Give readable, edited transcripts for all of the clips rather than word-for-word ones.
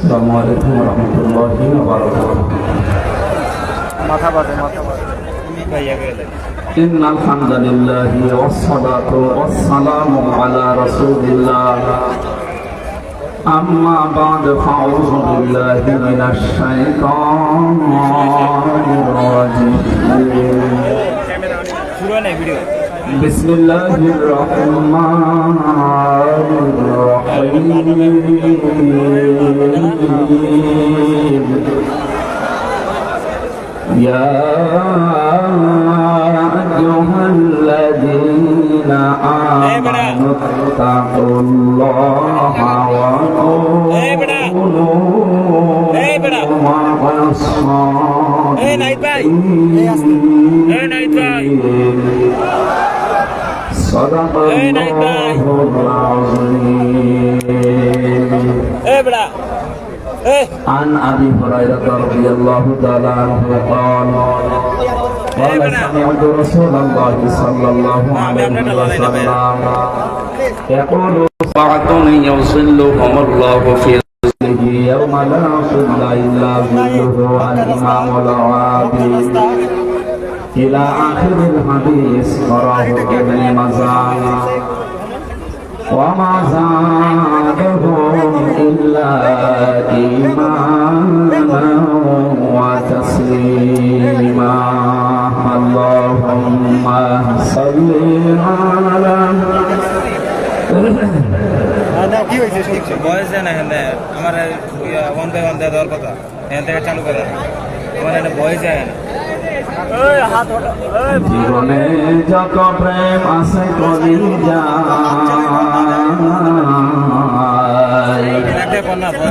আসসালামু আলাইকুম ওয়া রাহমাতুল্লাহি ওয়া বারাকাতুহু। ইন্নাল হামদালিল্লাহি ওয়াস সালাতু ওয়াস সালামু আলা রাসূলিল্লাহ। আম্মা বা'দ ফাউযু বিল্লাহি মিনাশ শাইতানির রাজীম। বিসমিল্লাহির রহমানির রহিম। ইয়া আইয়ুহাল্লাযীনা আমানু তাকুল্লাহা ওয়া কুনু মা'আস সাদিকিন। সাদাকাল্লাহুল আযীম। عن أبي هريرة رضي الله تعالى عنه قال سمعت رسول الله صلى الله عليه وسلم يقول سبعة يظلهم الله في ظله يوم لا ظل إلا ظله الإمام العادل إلى آخر الحديث. رواه ابن ماجه. وما زادهم إلا إيمانا وتسليما. اللهم صل على বয়স না আমার ওয়ান দেওয়ার কথা এখান থেকে চালু করে আমার এটা বয়স যায় না। জীবনে যত প্রেম আছে করি যায়,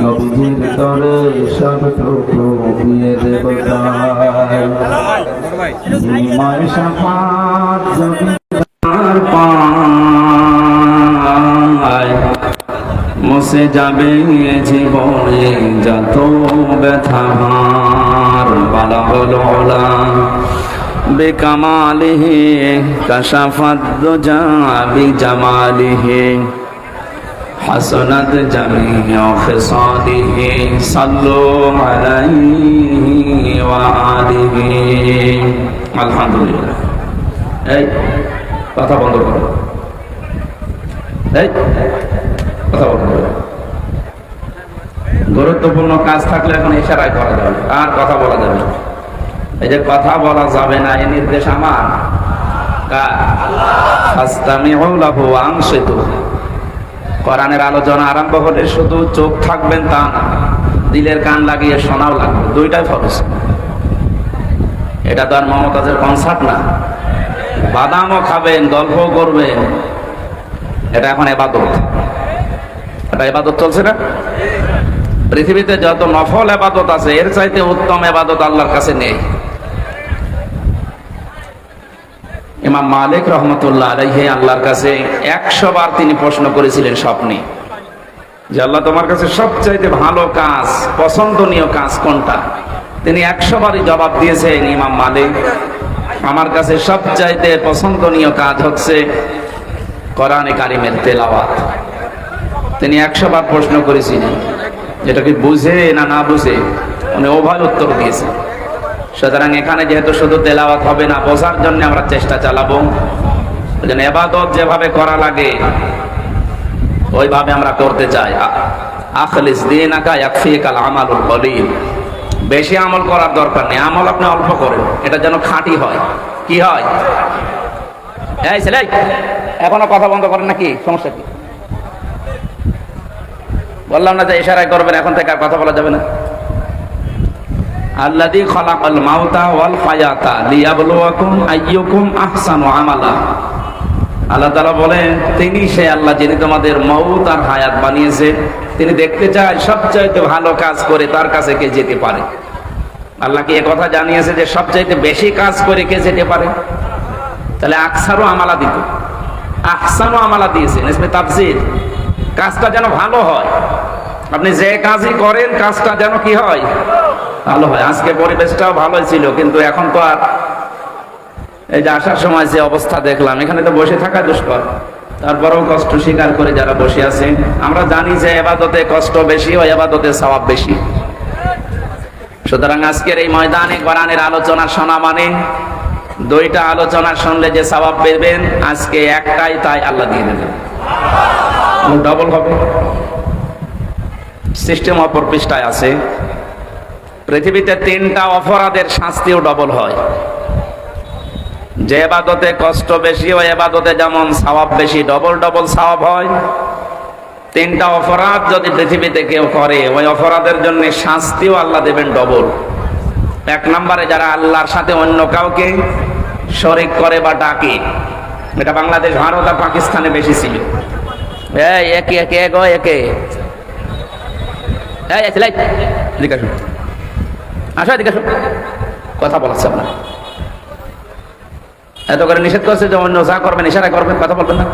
নবীজির তরে সবটুকু দিয়ে দেব বিনিময় শাফাত যদি তার পায়, মুছে যাবে জীবনে যত ব্যথা হার। বালাগুল উলা বিকামালিহি কাশাফাদ দুজা বিজামালিহি হাসানাত জামিউ খিসালিহি সাল্লু আলাইহি ওয়া আলিহি। আলহামদুলিল্লাহ। এই কথা বন্ধ করো, এই কথা বন্ধ করো। গুরুত্বপূর্ণ কাজ থাকলে এখন ইশারায় করা যাবে, আর কথা বলা যাবে না। এই যে কথা বলা যাবে না এই নির্দেশ আমার ফাসতামিউ লাহু ওয়া আনসিতু। কোরআনের আলোচনা আরম্ভ হলে শুধু চোখ থাকবেন তা না, দিলের কান লাগিয়ে শোনাও লাগবে, দুইটাই ফরজ। এটা তো আর মমতাজের কনসার্ট না, বাদামও খাবেন গল্পও করবেন, এটা এখন ইবাদত। এটা ইবাদত চলছে না? পৃথিবীতে যত নফল ইবাদত আছে এর চাইতে উত্তম ইবাদত আল্লাহর কাছে নেই। ইমাম মালিক রহমতুল্লাহ আলাইহি আল্লাহর কাছে 100 বার তিনি প্রশ্ন করেছিলেন স্বপ্নে যে আল্লাহ তোমার কাছে সবচাইতে ভালো কাজ, পছন্দনীয় কাজ কোনটা? তিনি 100 বারই জবাব দিয়েছেন ইমাম মালিক, আমার কাছে সবচাইতে পছন্দনীয় কাজ হচ্ছে কোরআনে কারিমের তেলাওয়াত। তিনি 100 বার প্রশ্ন করেছিলেন, যেটা কি বুঝে না না বুঝে উনি উভয় উত্তর দিয়েছেন। সুতরাং এখানে যেহেতু শুধু তেলাওয়াত হবে না, বোঝার জন্য আমরা চেষ্টা চালাবো। ইবাদত যেভাবে করা লাগে ওইভাবে আমরা করতে চাই। আখলিস দীনাকা ইয়াকফিকাল আমালুল কলিল। বেশি আমল করার দরকার নেই, আমল আপনি অল্প করেন, এটা যেন খাঁটি হয়। কি হয়? এই ছেলে এখনো কথা বন্ধ করেন নাকি? সমস্যা কি? বললাম না যে ইশারায় করবেন, এখন থেকে আর কথা বলা যাবে না। আল্লাযী খালাকাল মাউতা ওয়াল হায়াতা লিয়াবলুয়াকুম আইয়ুকুম আহসানু আমালা। আল্লাহ তাআলা বলেন তিনি সে আল্লাহ যিনি তোমাদের মউত আর হায়াত বানিয়েছে, তিনি দেখতে চায় সবচাইতে ভালো কাজ করে তার কাছে কে যেতে পারে। আল্লাহ কি এই কথা জানিয়েছে যে সবচাইতে বেশি কাজ করে কে যেতে পারে? তাহলে আকসারু আমালা দিত, আহসানু আমালা দিয়েছেন ইসমে তাফসীর। কাজটা যেন ভালো হয়, আপনি যে কাজই করেন কাজটা যেন কি হয়? ভালো হয়। আজকে পরিবেশটাও ভালোই ছিল, কিন্তু এখন তো আর এই যে আসার সময় যে অবস্থা দেখলাম, এখানে তো বসে থাকা দুষ্কর। তারপরেও কষ্ট স্বীকার করে যারা বসে আছে, আমরা জানি যে ইবাদতে কষ্ট বেশি ও ইবাদতে সওয়াব বেশি। সুতরাং আজকের এই ময়দানে কোরআনের আলোচনা শোনা মানে দুইটা আলোচনা শুনলে যে সওয়াব পাবেন, আজকে একটাই তাই আল্লাহ দিয়ে দেবেন, ডবল হবে। সিস্টেম অপর পৃষ্ঠায় আছে, পৃথিবীতে 3টা অপরাধের শাস্তিও ডবল হয়। যে ইবাদতে কষ্ট বেশি ও ইবাদতে যেমন সওয়াব বেশি, ডবল ডবল সওয়াব হয়। 3টা অপরাধ যদি পৃথিবীতে কেউ করে, ওই অপরাধের জন্য শাস্তিও আল্লাহ দেবেন ডবল। 1 নম্বরে যারা আল্লাহর সাথে অন্য কাউকে শরীক করে বা ডাকে, এটা বাংলাদেশ, ভারত আর পাকিস্তানে বেশি ছিল। একে একে গো একে আসো এদিকে আসো, কথা বলাচ্ছে আপনার। এত করে নিষেধ করছে যে অন্য যা করবেন ইশারা করবেন, কথা বলবেন না।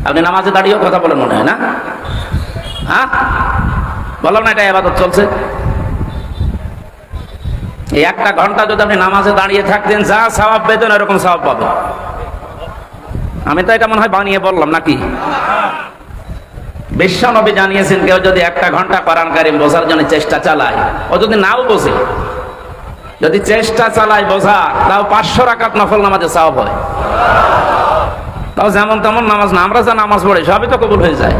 আপনি নামাজে দাঁড়িয়েও কথা বলেন মনে হয় না? হ্যাঁ, বললাম না এটা ইবাদত চলছে। এই 1টা ঘন্টা যদি আপনি নামাজে দাঁড়িয়ে থাকতেন, যা সওয়াব পেতেন এরকম সওয়াব পাবেন। আমি তো এটা মনে হয় বানিয়ে বললাম নাকি? বিশ্বনবী জানিয়েছেন, কেউ যদি 1টা ঘন্টা কোরআন কারীম বোঝার জন্য চেষ্টা চালায়, ও যদি নাও বোঝে, যদি চেষ্টা চালায় বোঝা, তাও 500 রাকাত নফল নামাজে সওয়াব হয়। তাও যেমন তেমন নামাজ না, আমরা যা নামাজ পড়ি সবই তো কবুল হয়ে যায়।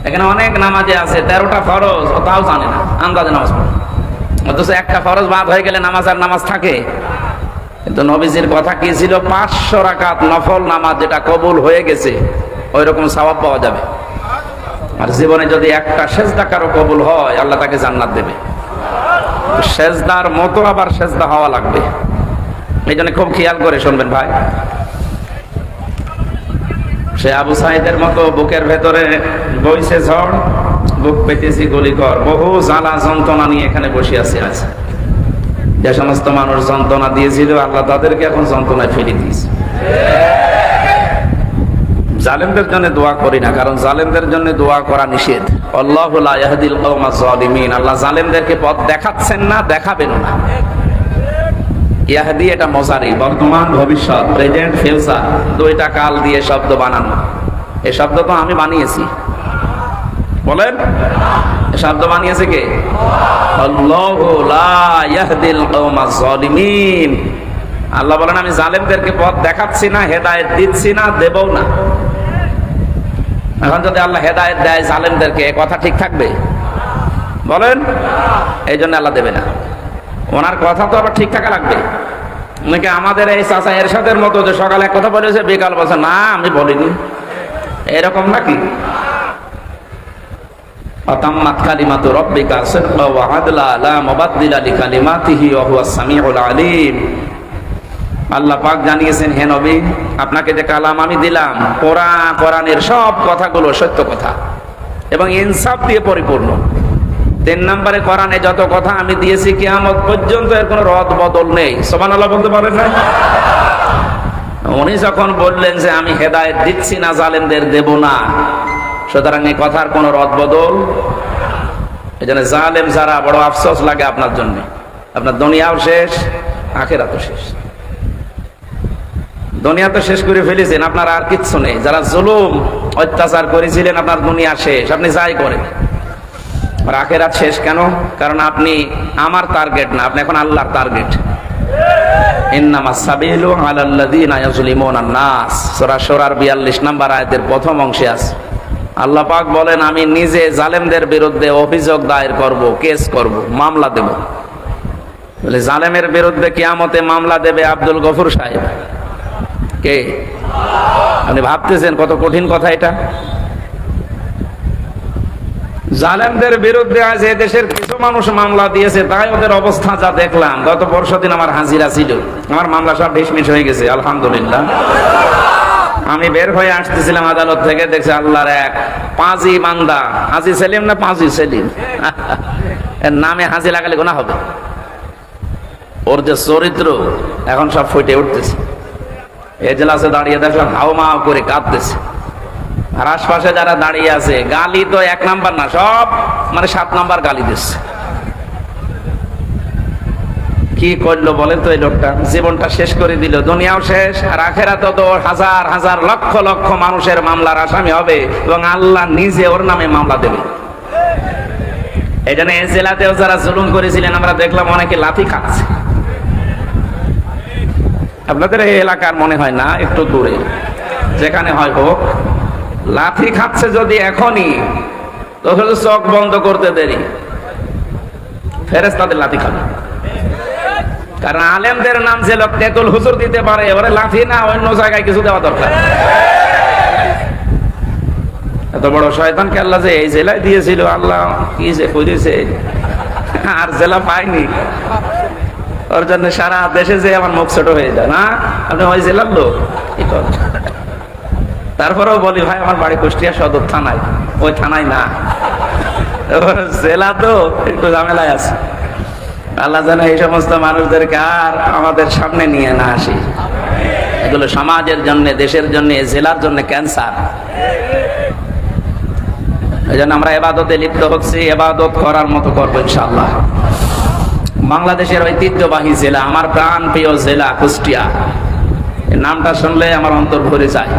এখানে অনেক নামাজে আছে 13টা ফরজ, ও তাও জানে না, আন্দাজে নামাজ পড়ে। অথচ 1টা ফরজ বাদ হয়ে গেলে নামাজ আর নামাজ থাকে। কিন্তু নবীজির কথা কি ছিল? 500 রাকাত নফল নামাজ যেটা কবুল হয়ে গেছে, ওই রকম সওয়াব পাওয়া যাবে। আর জীবনে যদি 1টা সেজদা কারো কবুল হয়, আল্লাহ তাকে জান্নাত দেবে। সেজদার মতো আবার সেজদা হওয়া লাগবে। এই জন্য খুব খেয়াল করে শুনবেন ভাই। সে আবু সাইদের মতো বুকের ভেতরে বইছে ঝড়, বুক পেতেছি গুলিকর, বহু জ্বালা যন্ত্রণা নিয়ে এখানে বসে আছে। যে সমস্ত মানুষ যন্ত্রণা দিয়েছিল, আল্লাহ তাদেরকে এখন যন্ত্রণায় ফেলে দিয়েছে। জালেমদের জন্য দোয়া করি না, কারণ জালেমদের জন্য দোয়া করা নিষেধ। আল্লাহু লা ইয়াহদিল কওমাজ জালিমিন, আল্লাহ জালেমদেরকে পথ দেখাচ্ছেন না, দেখাবেন না। ইয়াহদি এটা মজারি, বর্তমান ভবিষ্যৎ, প্রেজেন্ট ফিউচার, 2টা কাল দিয়ে শব্দ বানানো। এই শব্দ তো আমি বানিয়েছি, বলেন এই শব্দ বানিয়েছে কে? আল্লাহু লা ইয়াহদিল কওমাজ জালিমিন। আল্লাহ বলেন আমি জালেমদেরকে পথ দেখাচ্ছি না, হেদায়েত দিচ্ছি না, দেবও না। এখন যদি আল্লাহ হেদায়েত দেয় জালেমদেরকে, কথা ঠিক থাকবে? বলেন। এই জন্য আল্লাহ দেবে না। ওনার কথা তো আবার ঠিক থাকা লাগবে। নাকি আমাদের এই চাচা এরশাদের মতো যে সকালে এক কথা বলেছে, বিকাল বলছে না আমি বলিনি, এরকম নাকি? আতাম্মাত কালিমাতু রাব্বিকা সিদকা ওয়া আদলা লা মুবাদদিলা লিকালিমাতিহি ওয়া হুয়াস সামিউল আলিম। আল্লাহ পাক জানিয়েছেন, হে নবী, আপনাকে যে কালাম আমি দিলাম, কোরআনের সব কথাগুলো সত্য কথা এবং ইনসাফ দিয়ে পরিপূর্ণ। 3 নম্বরে, কোরআনে যত কথা আমি দিয়েছি কিয়ামত পর্যন্ত এর কোনো রদ বদল নেই। সুবহানাল্লাহ বলতে পারেন না? উনি যখন বললেন যে আমি হেদায়েত দিচ্ছি না, জালেমদের দেব না, সুতরাং এই কথার কোনো রদ বদল। এই জন্য জালেম যারা, বড় আফসোস লাগে আপনার জন্য। আপনার দুনিয়াও শেষ, আখিরাতও শেষ। দুনিয়া তো শেষ করে ফেলেছেন, আপনার আর কিচ্ছু নেই। যারা জুলুম অত্যাচার করেছিলেন, আপনার দুনিয়া শেষ, আপনি যাই করেন। আর আখিরাত শেষ কেন? কারণ আপনি আমার টার্গেট না, আপনি এখন আল্লাহর টার্গেট। ইন্নামাস সাবিলু আলাল্লাযিনা ইয়াজলিমুনান নাস, সূরা শুরার 42 নম্বর আয়াতের প্রথম অংশে আছে। আল্লাহ পাক বলেন, আমি নিজে জালেমদের বিরুদ্ধে অভিযোগ দায়ের করব, কেস করব, মামলা দেব। বলে জালেমের বিরুদ্ধে কিয়ামতে মামলা দেবে আব্দুল গফুর সাহেব। কে? আপনি ভাবতেছেন কত কঠিন কথা এটা? জালেমদের বিরুদ্ধে আজ এই দেশের কিছু মানুষ মামলা দিয়েছে, তাই ওদের অবস্থা যা দেখলাম। গত পরশুদিন আমার হাজিরা ছিল, আমার মামলা সব ঢিসমিস হয়ে গেছে আলহামদুলিল্লাহ। আমি বের হয়ে আসতেছিলাম আদালত থেকে, দেখছি আল্লাহর এক পাঁজি বান্দা, হাজি সেলিম না পাঁজি সেলিম, এর নামে হাজি লাগালে গুনাহ হবে। ওর যে চরিত্র এখন সব ফুটে উঠতেছে। এজলাসে দাঁড়িয়ে দেখলাম হাওমা করে কাঁদতেছে। আর আশপাশে যারা দাঁড়িয়ে আছে, গালি তো 1 নাম্বার না, সব মানে 7 নাম্বার গালি দিচ্ছে। কি করলো বলেন তো এই লোকটা? জীবনটা শেষ করে দিল, দুনিয়াও শেষ, আর আখেরাতে তো হাজার হাজার লক্ষ লক্ষ মানুষের মামলার আসামি হবে এবং আল্লাহ নিজে ওর নামে মামলা দেবে। এই জন্য এই জেলাতেও যারা জুলুম করেছিলেন আমরা দেখলাম অনেকে লাথি খাচ্ছে। আপনাদের এই এলাকার মনে হয় না, একটু দূরে যেখানে হয় হোক, লাথি খাচ্ছে যদি এখনই, তো শুধু চোখ বন্ধ করতে দেরি, ফেরেশতাদের লাথি খাবে। কারণ আলেমদের নাম যে লোক তেতুল হুজুর দিতে পারে, ওরে লাথি না অন্য জায়গায় কিছু দেওয়া দরকার। এত বড় শয়তানকে আল্লাহ যে এই জেলায় দিয়েছিল, আল্লাহ কি যে করেছে, আর জেলা পাইনি, ওর জন্য সারা দেশে যে আমার মুখ ছোট হয়ে যায় না। আপনি ওই জেলার লোক, কি কর? তারপরেও বলি ভাই আমার বাড়ি কুষ্টিয়া সদর থানায়, ওই থানায় না, জেলা তো একটু ঝামেলায় আছে। আল্লাহ যেন এই সমস্ত মানুষদেরকে আর আমাদের সামনে নিয়ে না আসি। এগুলো সমাজের জন্য, দেশের জন্য, জেলার জন্য ক্যান্সার। এই জন্য আমরা ইবাদতে লিপ্ত হচ্ছি, ইবাদত করার মতো করবো ইনশাআল্লাহ। বাংলাদেশের ঐতিহ্যবাহী জেলা, আমার প্রাণ প্রিয় জেলা কুষ্টিয়া, এই নামটা শুনলে আমার অন্তর ভরে যায়।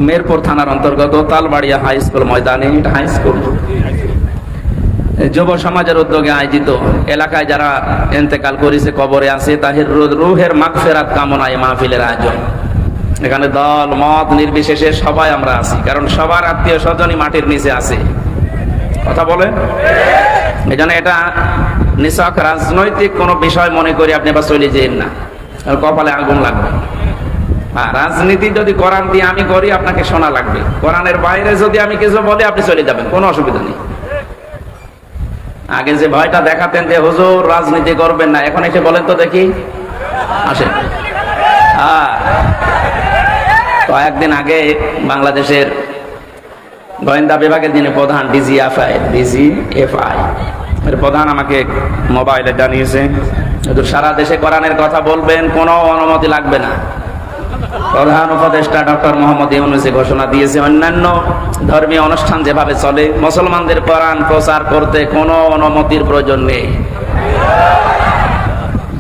মেরপুর থানার অন্তর্গত তালবাড়িয়া হাই স্কুল ময়দানে, এটা হাই স্কুল, যুব সমাজের উদ্যোগে আয়োজিত, এলাকায় যারা ইন্তেকাল করেছে, কবরে আছে, তাদের রুহের মাগফিরাত কামনায় মাহফিলের আয়োজন। এখানে দল মত নির্বিশেষে সবাই আমরা আছি, কারণ সবার আত্মীয় স্বজনই মাটির নিচে আছে। কথা বলে, এই জন্য এটা নিছক রাজনৈতিক কোনো বিষয় মনে করি আপনি বা চলে যেন না, কপালে আগুন লাগবে। আর রাজনীতি যদি কোরআন দিয়ে আমি করি, আপনাকে শোনা লাগবে। কোরআনের বাইরে যদি আমি কিছু বলি, আপনি চলে যাবেন, কোনো অসুবিধা নেই। আগে যে ভয়টা দেখাতেন যে হুজুর রাজনীতি করবেন না, এখন এসে বলেন তো দেখি, আসেন। কয়েকদিন আগে বাংলাদেশের গোয়েন্দা বিভাগের যিনি প্রধান, ডিজিএফআই এর প্রধান আমাকে মোবাইলে জানিয়েছে, সারা দেশে কোরআনের কথা বলবেন, কোনো অনুমতি লাগবে না। প্রধান উপদেষ্টা ডক্টর মোহাম্মদ ইউনূস ঘোষণা দিয়েছে, অন্যান্য ধর্মীয় অনুষ্ঠান যেভাবে চলে, মুসলমানদের কোরআন প্রচার করতে কোনো অনুমতির প্রয়োজন নেই।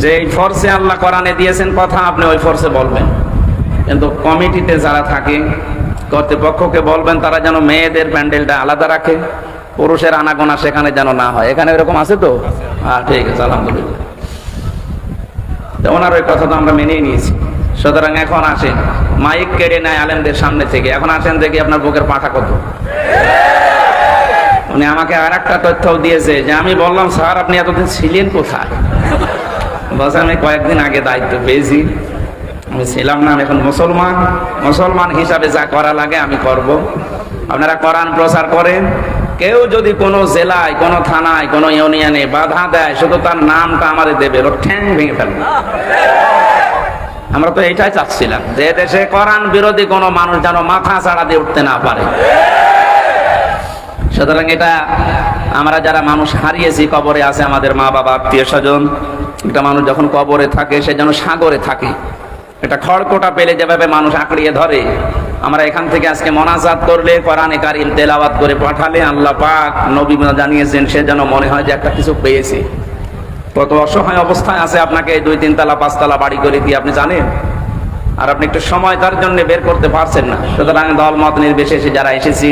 যে ফোর্সে আল্লাহ কোরআনে দিয়েছেন কথা, আপনি ওই ফোর্সে বলবেন। কিন্তু কমিটিতে যারা থাকে, কর্তৃপক্ষকে বলবেন তারা যেন মেয়েদের প্যান্ডেলটা আলাদা রাখে, পুরুষের আনাগোনা সেখানে যেন না হয়। এখানে এরকম আছে তো? হ্যাঁ, ঠিক আছে, আলহামদুলিল্লাহ। তো ওনার ওই কথা তো আমরা মেনেই নিয়েছি। সুতরাং এখন আসেন, মাইক কেড়ে নেয় আলেমদের সামনে থেকে, এখন আসেন দেখি আপনার বুকের পাঠা কত। উনি আমাকে আর একটা তথ্যও দিয়েছে যে আমি বললাম, স্যার আপনি এতদিন ছিলেন কোথায়? বলছে আমি কয়েকদিন আগে দায়িত্ব পেয়েছি, আমি ছিলাম না, আমি এখন মুসলমান হিসাবে যা করা লাগে আমি করব। আপনারা কোরআন প্রচার করেন, কেউ যদি কোনো জেলায়, কোনো থানায়, কোনো ইউনিয়নে বাধা দেয়, শুধু তার নামটা আমাদের দেবে, ওর ঠ্যাং ভেঙে ফেলবে। আমরা তো এটাই চাচ্ছিলাম, যে দেশে কোরআন বিরোধী কোনো মানুষ যেন মাথা ছাড়া দিয়ে উঠতে না পারে। সুতরাং এটা আমরা যারা মানুষ হারিয়েছি, কবরে আছে আমাদের মা বাবা, আত্মীয় স্বজন, একটা মানুষ যখন কবরে থাকে সে যেন সাগরে থাকে। এটা খড়কোটা পেলে যেভাবে মানুষ আঁকড়িয়ে ধরে, আমরা এখান থেকে আজকে মোনাজাত করলে, কোরআনে কারিম তেলাওয়াত করে পাঠালে, আল্লাহ পাক নবী জানিয়েছেন, সে যেন মনে হয় যে একটা কিছু পেয়েছে। কত অসহায় অবস্থায় আছে, আপনাকে 2-3 তলা 5 তলা বাড়ি করে দিয়ে আপনি জানেন, আর আপনি একটু সময় তার জন্য বের করতে পারছেন না। সুতরাং দলমত নির্বিশেষে যারা এসেছি,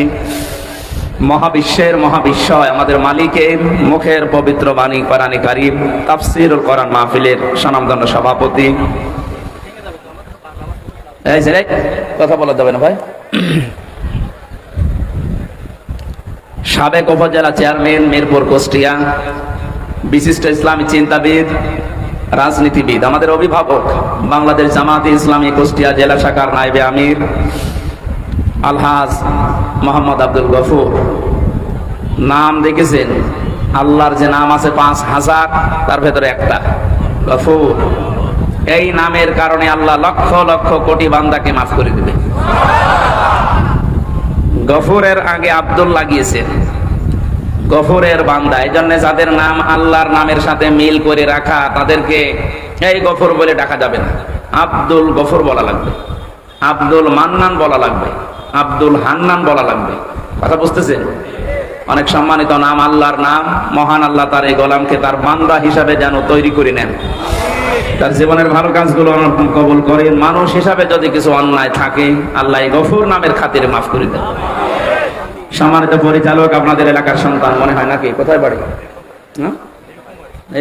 মহাবিশ্বের মহাবিশ্বয় আমাদের মালিকের মুখের পবিত্র বাণী কোরআনে কারিম তাফসীরুল কোরআন মাহফিলের স্বনামধন্য সভাপতি, কথা বলা যাবে না ভাই, সাবেক উপজেলা চেয়ারম্যান মিরপুর কুষ্টিয়া, বিশিষ্ট ইসলামী চিন্তাবিদ, রাজনীতিবিদ, আমাদের অভিভাবক, বাংলাদেশ জামাতে ইসলামী কুষ্টিয়া জেলা শাখার নায়েবে আমির আলহাজ মোহাম্মদ আব্দুল গফুর। নাম দেখেছেন, আল্লাহর যে নাম আছে 5000, তার ভেতরে একটা গফুর। এই নামের কারণে আল্লাহ লক্ষ লক্ষ কোটি বান্দাকে মাফ করে দিবে। গফুরের আগে আব্দুল লাগিয়েছেন, গফুরের বান্দা। এই জন্য যাদের নাম আল্লাহর নামের সাথে মিল করে রাখা, তাদেরকে এই গফুর বলে ডাকা যাবে না, আব্দুল গফুর বলা লাগবে, আব্দুল মান্নান বলা লাগবে, আব্দুল হান্নান বলা লাগবে। কথা বুঝতেছেন? অনেক সম্মানিত নাম, আল্লাহর নাম। মহান আল্লাহ তার এই গোলামকে তার বান্দা হিসাবে যেন তৈরি করে নেন, তার জীবনের ভালো কাজগুলো কবুল করে। মানুষ হিসাবে যদি কিছু অন্যায় থাকে, আল্লাহ এই গফুর নামের খাতিরে মাফ করে দেন। সম্মানিত পরিচালক, আপনাদের এলাকার সন্তান মনে হয় নাকি? কোথায় বাড়ি?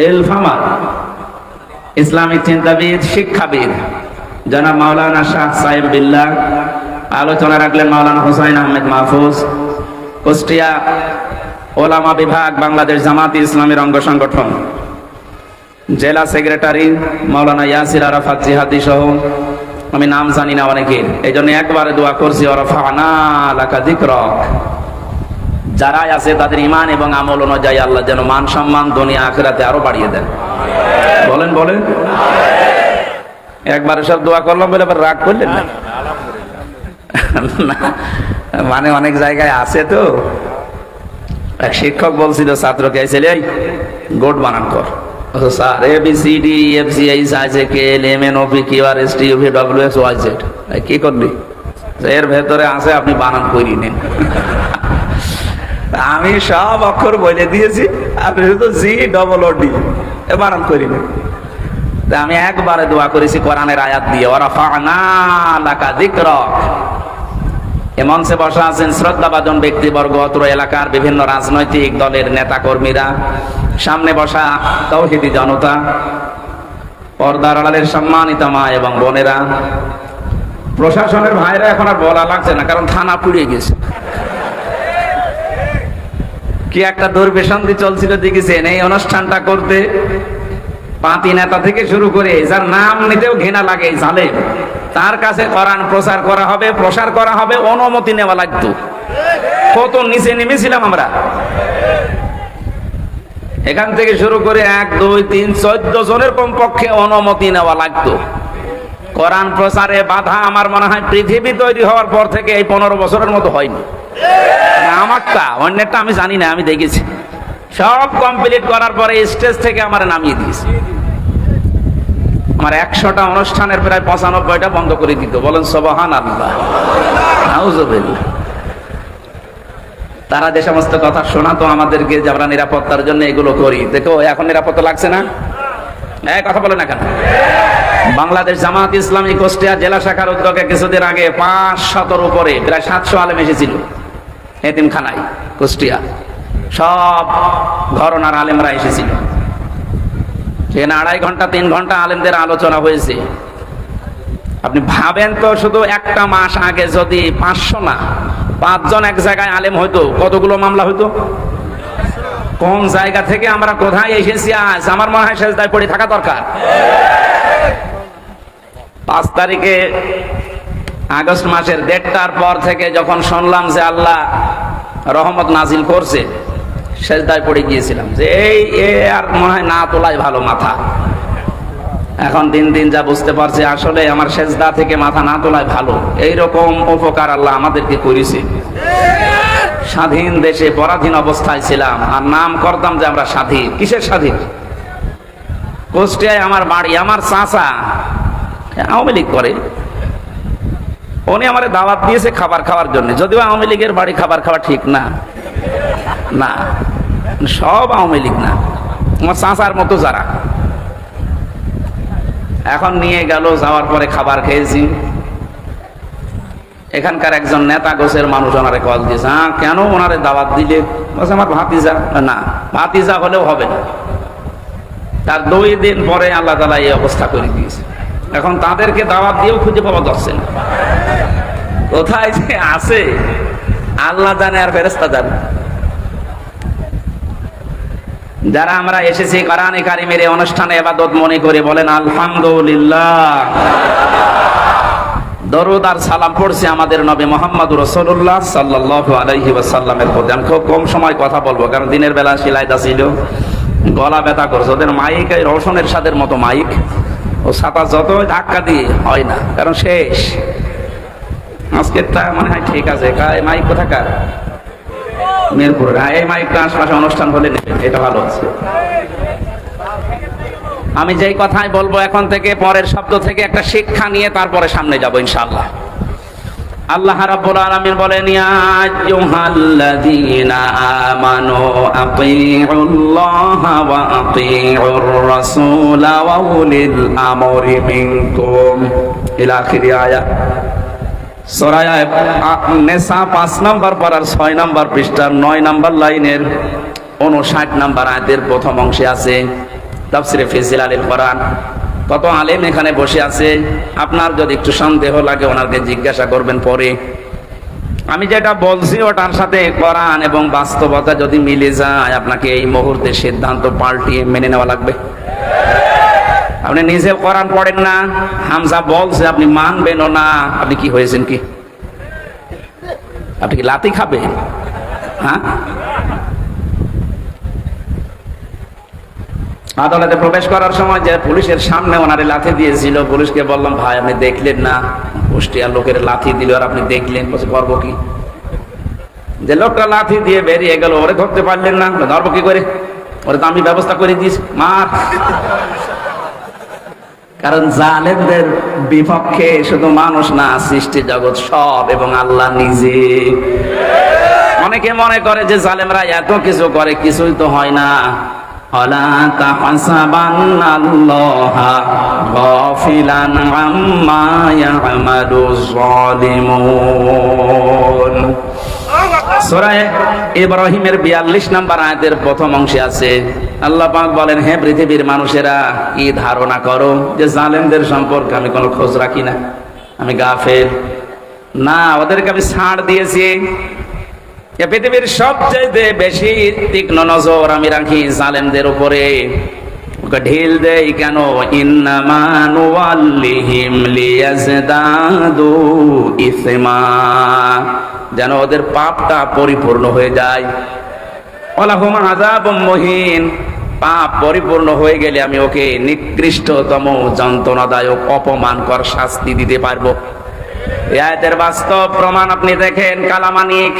এলফামার, ইসলামিক চিন্তাবিদ, শিক্ষাবিদ জনাব মাওলানা শাহ সাহেব বিল্লাহ। আলোচনা রাখলেন মাওলানা হুসাইন আহমেদ মাহফুজ, কুষ্টিয়া ওলামা বিভাগ, বাংলাদেশ জামাত ইসলামের অঙ্গ সংগঠন, জেলা সেক্রেটারি মাওলানা ইয়াসির আরাফাত জিহাদি সহ আমি নাম জানি না অনেকের, এই জন্য একবারে দোয়া করছি, ওয়ারাফা'না লাকা যিকরাক। যারাই আছে তাদের ঈমান এবং আমল অনুযায়ী আল্লাহ যেন মান সম্মান দুনিয়া আখিরাতে আরো বাড়িয়ে দেন। বলেন বলেন। একবারে সব দোয়া করলাম বলে আবার রাগ করলেন না? না, মানে অনেক জায়গায় আছে তো। এক শিক্ষক বলছিল ছাত্রকে, ছেলে গোট বানান কর। Sir A B C D F G H I J K L M N O P Q R S T U V W X Y Z, কি করবি? এর ভেতরে আছে, আপনি বানান করিয়ে নিন। আমি সব অক্ষর বলে দিয়েছি, আপনি শুধু জি ডবল ও ডি বানান করি নিন। আমি একবারে দোয়া করেছি কোরআনের আয়াত দিয়ে, ওয়ারাফা'না লাকা যিকরাক। এ মঞ্চে বসা আছেন শ্রদ্ধাভাজন ব্যক্তিবর্গ, অত্র এলাকার বিভিন্ন রাজনৈতিক দলের নেতা কর্মীরা, সামনে বসা তাওহীদি জনতা, পর্দার আড়ালের সম্মানিত মা এবং বোনেরা, প্রশাসনের ভাইরা। এখন আর বলা লাগছে না, কারণ থানা পুড়িয়ে গেছে। কি একটা দুর্বিসন্ধি চলছিল দেখেছেন এই অনুষ্ঠানটা করতে। পাতি নেতা থেকে শুরু করে যার নাম নিতেও ঘৃণা লাগে, জালেম, তার কাছে কোরআন প্রচার করা হবে, প্রসার করা হবে, অনুমতি নেওয়া লাগতো। কত নিচে নেমেছিলাম আমরা। এখান থেকে শুরু করে 1 2 3 14 জনের কমপক্ষে অনুমতি নেওয়া লাগতো। কোরআন প্রচারে বাধা আমার মনে হয় পৃথিবী তৈরি হওয়ার পর থেকে এই 15 বছরের মতো হয়নি। আমারটা, অন্যেরটা আমি জানি না, আমি দেখেছি। সব কমপ্লিট করার পরে স্টেজ থেকে আমার নামিয়ে দিয়েছে। আমার 100টা অনুষ্ঠানের প্রায় 95টা বন্ধ করে দিত। বলেন সুবহানাল্লাহ, নাউযুবিল্লাহ। তারা যে সমস্ত কথা শোনাতো আমাদেরকে যে আমরা নিরাপত্তার জন্য এগুলো করি, দেখো এখন নিরাপত্তা লাগছে না? কথা বলে না কেন? বাংলাদেশ জামাত ইসলামী কুষ্টিয়া জেলা শাখার উদ্যোগে কিছুদিন আগে 500-র উপরে প্রায় 700 আলেম এসেছিল এতিমখানায় কুষ্টিয়া। সব ঘরানার আলেমরা এসেছিল। সেখানে 2.5 ঘন্টা 3 ঘন্টা আলেমদের আলোচনা হয়েছে। আপনি ভাবেন তো, শুধু একটা মাস আগে যদি 500 না 5 জন এক জায়গায় আলেম হইতো, কতগুলো মামলা হইতো? কোন জায়গা থেকে আমরা কোথায় এসেছি আজ? আমার মনে হয় সেজদায় পড়ে থাকা দরকার। 5 তারিখে আগস্ট মাসের 1.5টার পর থেকে যখন শুনলাম যে আল্লাহ রহমত নাজিল করছে, সেজদায় পড়ে গিয়েছিলাম যে এই আর মনে হয় না তোলাই ভালো মাথা। এখন দিন দিন যা বুঝতে পারছি, আসলে আমার সেজদা থেকে মাথা না তোলাই ভালো। এইরকম উপকার আল্লাহ আমাদেরকে করেছে। স্বাধীন দেশে পরাধীন অবস্থায় ছিলাম আর নাম করতাম যে আমরা স্বাধীন। কিসের স্বাধীন? কুষ্টিয়ায় আমার বাড়ি। আমার চাচা আওয়ামী লীগ করে, উনি আমারে দাওয়াত দিয়েছে খাবার খাওয়ার জন্য। যদিও আওয়ামী লীগের বাড়ি খাবার খাওয়া ঠিক না, না সব আওয়ামী লীগ না, আমার চাচার মতো যারা। এখন নিয়ে গেল, যাওয়ার পরে খাবার খেয়েছি। এখানকার একজন নেতা গোছের মানুষ ওনারে কল দিয়েছে। কেন ওনারে দাওয়াত দিলে? বলছে আমার ভাতিজা। না, ভাতিজা হলেও হবে না। তার 2 দিন পরে আল্লাহ তাআলা এই অবস্থা করে দিয়েছে। এখন তাদেরকে দাওয়াত দিয়েও খুঁজে পাওয়া যাচ্ছে না। কোথায় যে আছে আল্লাহ জানে আর ফেরেশতা জানে। যারা আমরা এসেছি কোরআনে কারিমের এই অনুষ্ঠানে ইবাদত মনে করে বলেন আলহামদুলিল্লাহ। দরুদ আর সালাম পড়ছি আমাদের নবী মুহাম্মদুর রাসূলুল্লাহ সাল্লাল্লাহু আলাইহি ওয়াসাল্লামের প্রতি। আমি খুব কম সময় কথা বলবো, কারণ দিনের বেলা সিলাইটা ছিল, গলা ব্যথা করছে। ওদের মাইক এই রওশনের সাদের মতো মাইক, ও ছাতা যত ধাক্কা দিয়ে হয় না, কারণ শেষ। আজকেরটা মনে হয় ঠিক আছে। মাইক কোথাকার? মিরপুরের। এই মাইকটা আশপাশে অনুষ্ঠান হলে নেবেন, এটা ভালো আছে। আমি যেই কথাই বলবো এখন থেকে, পরের শব্দ থেকে একটা শিক্ষা নিয়ে তারপরে সামনে যাব ইনশাআল্লাহ। আল্লাহ রাব্বুল আলামিন বলেন, ইয়া আইয়ুহাল্লাযীনা আমানু আতিউল্লাহা ওয়া আতিউর রাসূলা ওয়া উলিল আমরি মিনকুম ইলা আখির আয়াত। সূরা নিসা 5 নম্বর পারার 6 নম্বর পৃষ্ঠার 9 নম্বর লাইনের 59 নম্বর আয়াতের প্রথম অংশে আছে তাফসীরে ফি জিলালিল কোরআন। কত আলেম এখানে বসে আছে, আপনার যদি একটু সন্দেহ লাগে ওনাকে জিজ্ঞাসা করবেন পরে। আমি যেটা বলছি ওটার সাথে কোরআন এবং বাস্তবতা যদি মিলে যায়, আপনাকে এই মুহূর্তে সিদ্ধান্ত পাল্টিয়ে মেনে নেওয়া লাগবে। আপনি নিজে কোরআন পড়েন না, হামজা বলছে আপনি মানবেনও না, আপনি কি হয়েছেন কি? আপনি কি লাথি খাবেন? হ্যাঁ, আদালতে প্রবেশ করার সময় যে পুলিশের সামনে ওনারে লাথি দিয়েছিল, পুলিশকে বললাম ভাই আপনি দেখলেন না কুষ্টিয়ার লোকের লাথি দিল আর আপনি দেখলেন, বলছে করবো কি? যে লোকটা লাথি দিয়ে বেরিয়ে গেল ওরে ধরতে পারলেন না, ধরবো কি করে? ওরে তো আমি ব্যবস্থা করে দিয়েছি, মার। কারণ জালেমদের বিপক্ষে শুধু মানুষ না, সৃষ্টি জগৎ সব এবং আল্লাহ নিজে। অনেকে মনে করে যে জালেমরা এত কিছু করে, কিছুই তো হয় না। ওয়ালা তাহসাবান্নাল্লাহা গাফিলান আম্মা ইয়ামালুয যালিমুন। সূরা ইব্রাহিমের 42 নম্বর আয়াতের প্রথম অংশে আছে, আল্লাহ পাক বলেন, হে পৃথিবীর মানুষেরা, কি ধারণা করো যে জালেমদের সম্পর্কে আমি কোনো খোঁজ রাখি না, আমি গাফেল? না, ওদেরকে আমি ছাড় দিয়েছি। পৃথিবীর সবচেয়ে বেশি তীক্ষ্ণ নজর আমি রাখি জালেমদের উপরে। ওকে ঢিল দেই কেন? ইন্নামা নুওয়াল্লিহিম লিয়াজদাদু ইসমা, যেন ওদের পাপটা পরিপূর্ণ হয়ে যায়। ওয়ালাহুম আযাবুম মুহিন, পাপ পরিপূর্ণ হয়ে গেলে আমি ওকে নিকৃষ্টতম যন্ত্রণাদায়ক অপমানকর শাস্তি দিতে পারবো। এই আয়াতের বাস্তব প্রমাণ আপনি দেখেন, কালামানিক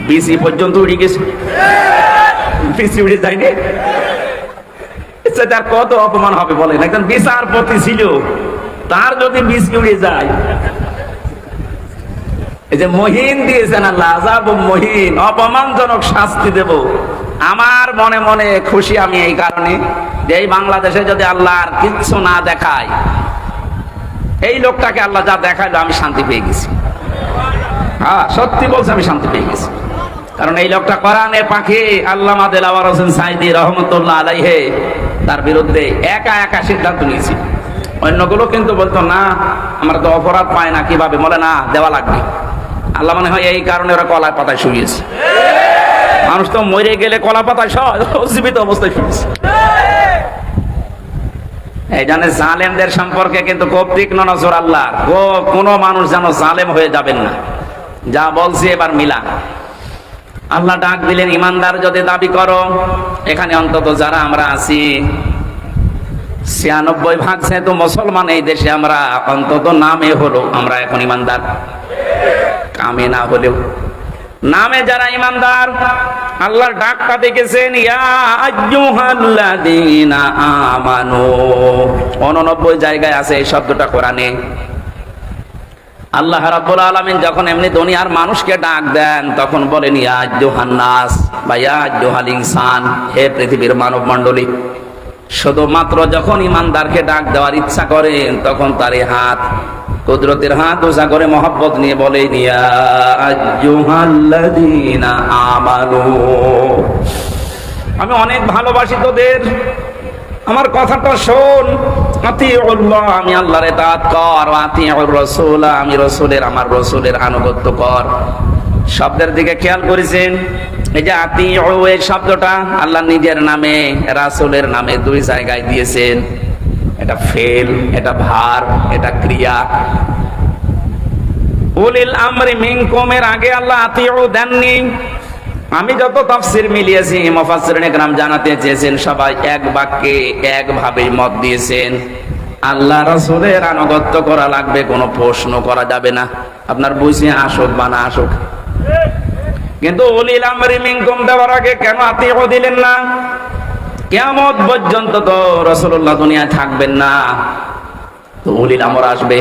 বিসি পর্যন্ত উড়ে গেছে, বিসি উড়ে যায়নি। তার কত অপমান হবে বলেন? একজন বিচারপতি ছিল, তার যদি বিসি উড়ে যায়। এই যে মহিন দিয়েছেন আল্লাহ, আযাব মহিন, অপমানজনক শাস্তি দেব। আমার মনে মনে খুশি আমি এই কারণে যে এই বাংলাদেশে যদি আল্লাহ আর কিচ্ছু না দেখায়, এই লোকটাকে আল্লাহ যা দেখাইলো আমি শান্তি পেয়ে গেছি। হ্যাঁ, সত্যি বলছি, আমি শান্তি পেয়ে গেছি। কারণ এই লোকটা কোরআনের পাখি আল্লামা দেলাওয়ার হোসেন সাইদী রহমতুল্লাহ আলাইহি তার বিরুদ্ধে একা একা সিদ্ধান্ত নিয়েছি। অন্যগুলো কিন্তু বলতো না, আমরা তো অপরাধ পাই না, কিভাবে? বলে না, দেওয়া লাগবে। আল্লাহ মনে হয় এই কারণে ওরা কলার পাতায় শুয়েছে। মানুষ তো মরে গেলে কলা পাতায় জীবিত অবস্থায় শুয়েছে। এই জন্য জালেমদের সম্পর্কে কিন্তু খুব তীক্ষ্ণ নজর আল্লাহ। কোন মানুষ যেন জালেম হয়ে যাবেন না। যা বলছি এবার মিলা। আল্লাহ ডাক দিলেন, ইমানদার যদি দাবি করো, এখানে অন্তত যারা আমরা আছি ৯৬% যেহেতু মুসলমান এই দেশে, আমরা অন্তত নামে হলো আমরা এখন ইমানদার, কামে না হলেও নামে যারা ইমানদার, আল্লাহর ডাকটা দেখেছেন, ইয়া আইয়ুহাল্লাযীনা আমানু। 89 জায়গায় আছে এই শব্দটা কোরআনে। আল্লাহ রাব্বুল আলামিন যখন এমনি দুনিয়ার মানুষকে ডাক দেন, তখন বলেন ইয়া আইয়ুহান নাস বা ইয়া আইয়ুহাল ইনসান, হে পৃথিবীর মানব মণ্ডলী। শুধুমাত্র যখন ইমানদারকে ডাক দেওয়ার ইচ্ছা করেন, তখন তার হাত, কুদরতের হাত উঁচা করে মহব্বত নিয়ে বলেন ইয়া আইয়ুহাল্লাযীনা আমানু। আমি অনেক ভালোবাসি তোদের, আমার কথাটা শোন। আতিউল্লাহ, আমি আল্লাহর ইতাআত কর। আতিউর রাসূল, আমি রাসূলের, আমার রাসূলের আনুগত্য কর। শব্দের দিকে খেয়াল করেছেন? এই যে আতিউ, এই শব্দটা আল্লাহ নিজের নামে, রাসূলের নামে 2 জায়গায় দিয়েছেন। এটা ফেল, এটা ভার, এটা ক্রিয়া। উলিল আমরি মিনকুমের আগে আল্লাহ আতিউ দেননি। আমি যত তাফসীর মিলিয়েছি, মুফাসসিরিনে কেরাম জানাতে চেয়েছেন, সবাই এক বাক্যে একভাবেই মত দিয়েছেন, আল্লাহ রাসূলের আনুগত্য করা লাগবে, কোনো প্রশ্ন করা যাবে না। আপনার বুঝে আসুক বা না আসুক। কিন্তু উলিল আমরি মিনকুম দেওয়ার আগে কেন আতিউ দিলেন না? কিয়ামত পর্যন্ত তো রাসূলুল্লাহ দুনিয়ায় থাকবেন না, তো উলিল আমর আসবে।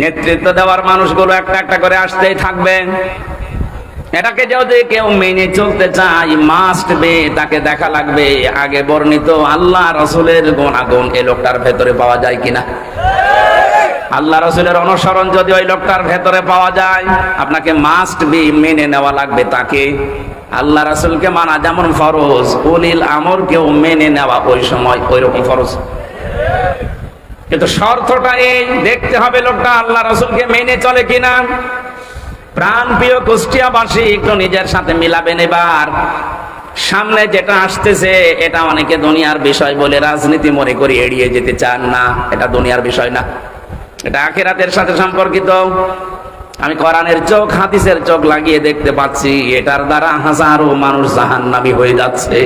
নেতৃত্ব দেওয়ার মানুষগুলো একটা একটা করে আসতেই থাকবে। এটাকে যদি কেউ মেনে চলতে চায়, মাস্ট বে, তাকে দেখা লাগবে আগে বর্ণিত আল্লাহ রসুলের গুণাগুণ এই লোকটার ভেতরে পাওয়া যায় কিনা। আল্লাহ রসুলের অনুসরণ যদি ওই লোকটার ভেতরে পাওয়া যায়, আপনাকে মাস্ট বি মেনে নেওয়া লাগবে তাকে। আল্লাহ রসুলকে মানা যেমন ফরজ, উলিল আমরকেও মেনে নেওয়া ওই সময় ওই রকম ফরজ। কিন্তু শর্তটা এই, দেখতে হবে লোকটা আল্লাহ রসুলকে মেনে চলে কিনা। প্রাণ প্রিয় কুষ্টিয়াবাসী, একটু নিজের সাথে মিলাবেন। এবার সামনে যেটা আসতেছে এটা অনেকে দুনিয়ার বিষয় বলে রাজনীতি মনে করে এড়িয়ে যেতে চান না। এটা দুনিয়ার বিষয় না, এটা আখিরাতের সাথে সম্পর্কিত। আমি কোরআনের চোখ, হাদিসের চোখ লাগিয়ে দেখতে পাচ্ছি এটার দ্বারা হাজারো মানুষ জাহান্নামী হয়ে যাচ্ছে।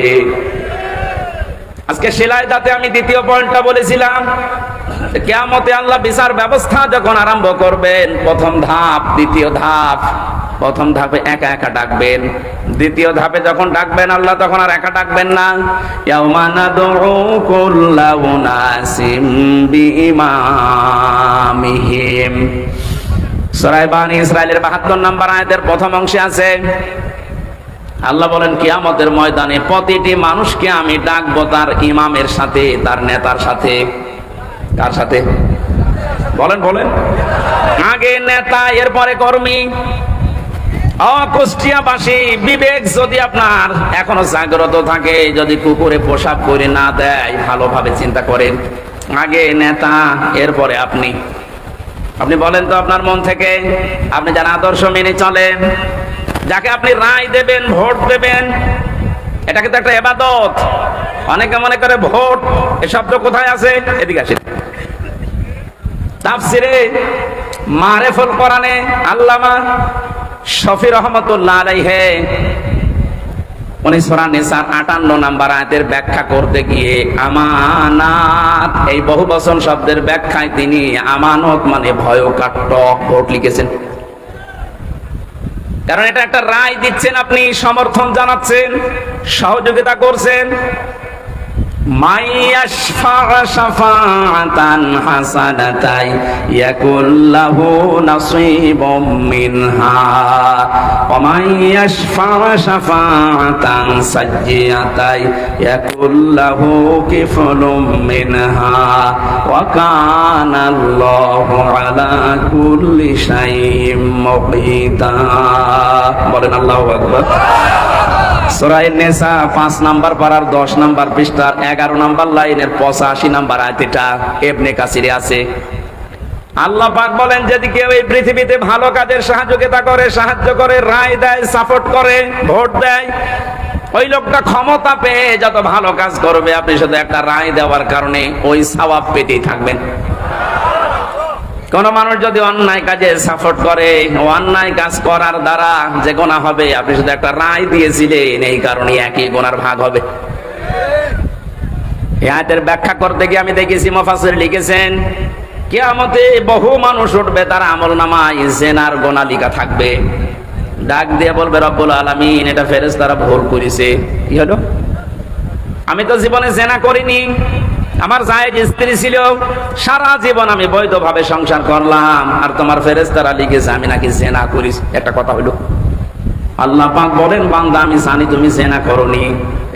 আজকে শিলাইদাতে আমি দ্বিতীয় পয়েন্টটা বলেছিলাম, কিয়ামতে আল্লাহ বিচার ব্যবস্থা যখন আরম্ভ করবেন, প্রথম ধাপ, দ্বিতীয় ধাপ। প্রথম ধাপে একা একা ডাকবেন, দ্বিতীয় ধাপে যখন ডাকবেন আল্লাহ তখন আর একা ডাকবেন না। ইয়াউমা নাদউ কুল্লা উনাসিম বিইমামিহিম। সূরা বানী ইসরাঈলের ৭২ নম্বর আয়াতের প্রথম অংশে আছে, আল্লাহ বলেন কিয়ামতের ময়দানে প্রতিটি মানুষকে আমি ডাকবো তার ইমামের সাথে, তার নেতার সাথে। কার সাথে বলেন বলেন? আগে নেতা, এরপরে কর্মী। কুষ্টিয়াবাসী, বিবেক যদি আপনার এখনো জাগ্রত থাকে, যদি কুকুরে পোশাক করে না দেয়, ভালোভাবে চিন্তা করেন। আগে নেতা, এরপরে আপনি। আপনি বলেন তো আপনার মন থেকে, আপনি যার আদর্শ মেনে চলেন, যাকে আপনি রায় দেবেন, ভোট দেবেন, এটা কিন্তু একটা ইবাদত। অনেকে মনে করে ভোট এ শব্দ কোথায় আছে, এদিকে আসেন। তাফসিরে মারিফুল কোরআনে আল্লামা শফি রহমাতুল্লাহ আলাইহি উনি সূরা নিসার ৫৮ নম্বর আয়াতের ব্যাখ্যা করতে গিয়ে আমানাত, এই বহুবচন শব্দের ব্যাখ্যায় তিনি আমানত মানে ভয়কাট্য ভোট লিখেছেন। কারণ এটা একটা রায় দিচ্ছেন, আপনি সমর্থন জানাচ্ছেন, সহযোগিতা করছেন। মাইয়াশফা শাফাআতান হাসানাতাই ইয়াকুল্লাহু নাসীবুম মিনহা ওয়া মাইয়াশফা শাফাআতান সাজ্জিয়াতাই ইয়াকুল্লাহু কিফলুম মিনহা ওয়া কানাল্লাহু আলা কুল্লি শাইইন মুকীতা। বলেন আল্লাহু আকবার। সূরা নিসা ৫ নাম্বার পারার ১০ নাম্বার পৃষ্ঠার ১১ নাম্বার লাইনের ৮৫ নাম্বার আয়াত, এটা ইবনে কাসিরে আছে। আল্লাহ পাক বলেন, যদি কেউ এই পৃথিবীতে ভালো কাজের সহযোগিতা করে, সাহায্য করে, রায় দেয়, সাপোর্ট করে, ভোট দেয়, ওই লোকটা ক্ষমতা পেয়ে যত ভালো কাজ করবে, আপনি শুধু একটা রায় দেওয়ার কারণে ওই সওয়াব পেতেই থাকবেন। কোন মানুষ যদি অন্যায় কাজে সাপোর্ট করে, অন্যায় কাজ করার দ্বারা যে গুনাহ হবে, আপনি শুধু একটা রায় দিয়েছিলেন, এই কারণে একই গুনার ভাগ হবে। এই আয়াতের ব্যাখ্যা করতে গিয়ে আমি দেখেছি মুফাসসির লিখেছেন, কিয়ামতে বহু মানুষ উঠবে, তার আমলনামায় জিনার গুনাহ লেখা থাকবে। ডাক দিয়ে বলবে, রব্বুল আলামিন, এটা ফেরেশতারা ভুল করেছে। কি হলো? আমি তো জীবনে জিনা করিনি, আমার জায়েজ স্ত্রী ছিল, সারা জীবন আমি বৈধভাবে সংসার করলাম, আর তোমার ফেরেশতারা লিখেছে আমি নাকি জিনা করিস। একটা কথা হলো, আল্লাহ পাক বলেন, বান্দা আমি জানি তুমি জিনা করনি।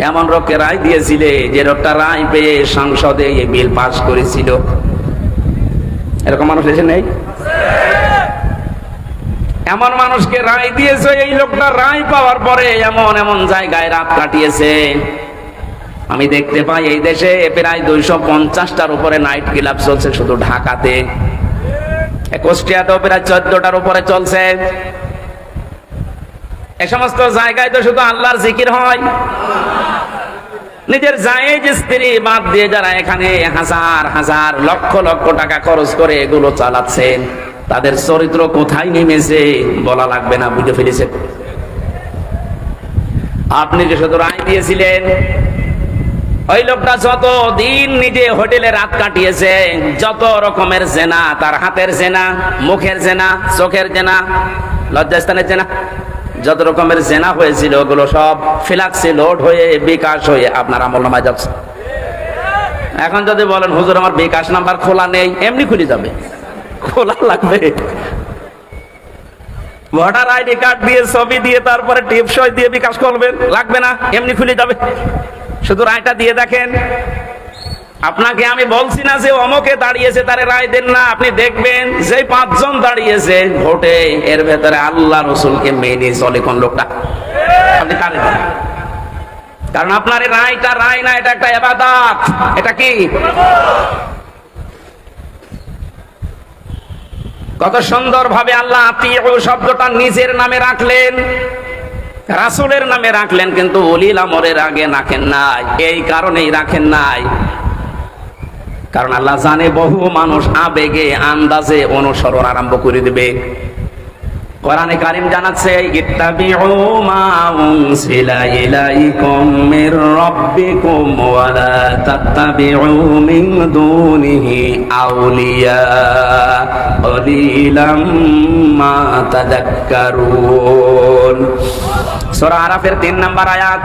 এমন লোককে রায় দিয়েছিলে যে লোকটা রায় পেয়ে সংসদে এই বিল পাস করেছিল। এরকম মানুষ এসে নেই? এমন মানুষকে রায় দিয়েছে, এই লোকটা রায় পাওয়ার পরে এমন এমন জায়গায় রাত কাটিয়েছে। আমি দেখতে পাই এই দেশে প্রায় ২৫০টার উপরে নাইট ক্লাব চলছে শুধু ঢাকাতে। কুষ্টিয়াতেও প্রায় ১৪টার উপরে চলছে। এই সমস্ত জায়গায় তো শুধু আল্লাহর জিকির হয়। নিজের জায়েজ স্ত্রী বাদ দিয়ে যারা এখানে হাজার হাজার লক্ষ লক্ষ টাকা খরচ করে এগুলো চালাচ্ছেন, তাদের চরিত্র কোথায় নেমেছে বলা লাগবে না, বুঝে ফেলেছে। আপনি যে শুধু রায় দিয়েছিলেন, ওই লোকটা যত দিন নিজে হোটেলে রাত কাটিয়েছে, যত রকমের জেনা, তার হাতের জেনা, মুখের জেনা, চোখের জেনা, লজ্জাস্থানের জেনা, যত রকমের জেনা হয়েছিল ওগুলো সব ফ্ল্যাক্সে লোড হয়ে বিকাশ হয়ে আপনার আমলনামায় যাচ্ছে। এখন যদি বলেন হুজুর আমার বিকাশ নাম্বার খোলা নেই, এমনি খুলে যাবে। খোলা লাগবে। ভোটার আইডি কার্ড দিয়ে ছবি দিয়ে তারপরে টিপসই দিয়ে বিকাশ করবেন, লাগবে না, এমনি খুলে যাবে। শুধু রায়টা দিয়ে দেখেন। আপনাকে আমি বলছি না যে অমকে দাঁড়িয়েছে তারে রায় দেন না, আপনি দেখবেন যে 5 জন দাঁড়িয়েছে ভোটে, এর ভেতরে আল্লাহ রসুলকে মেনে চলে কোন লোকটা, আপনি কারে দেন। কারণ আপনার এই রায়টা রায় না, এটা একটা ইবাদত। এটা কি? কত সুন্দর ভাবে আল্লাহ আতিউ শব্দটা নিজের নামে রাখলেন, রাসূলের নামে রাখলেন, কিন্তু উলিল আমরের আগে রাখেন নাই। এই কারণেই রাখেন নাই, কারণ আল্লাহ জানে বহু মানুষ আবেগে আন্দাজে অনুসরণ আরম্ভ করে দিবে। কোরআনে কারীম জানাচ্ছে, ইত্তাবিউ মা উনসিলা ইলাইকুম মির রাব্বিকুম ওয়া লা তাত্তাবিউ মিন দুনিহি আউলিয়া কলিলাম মা তাযাক্কারুন। সূরা আরাফের 3 নম্বর আয়াত,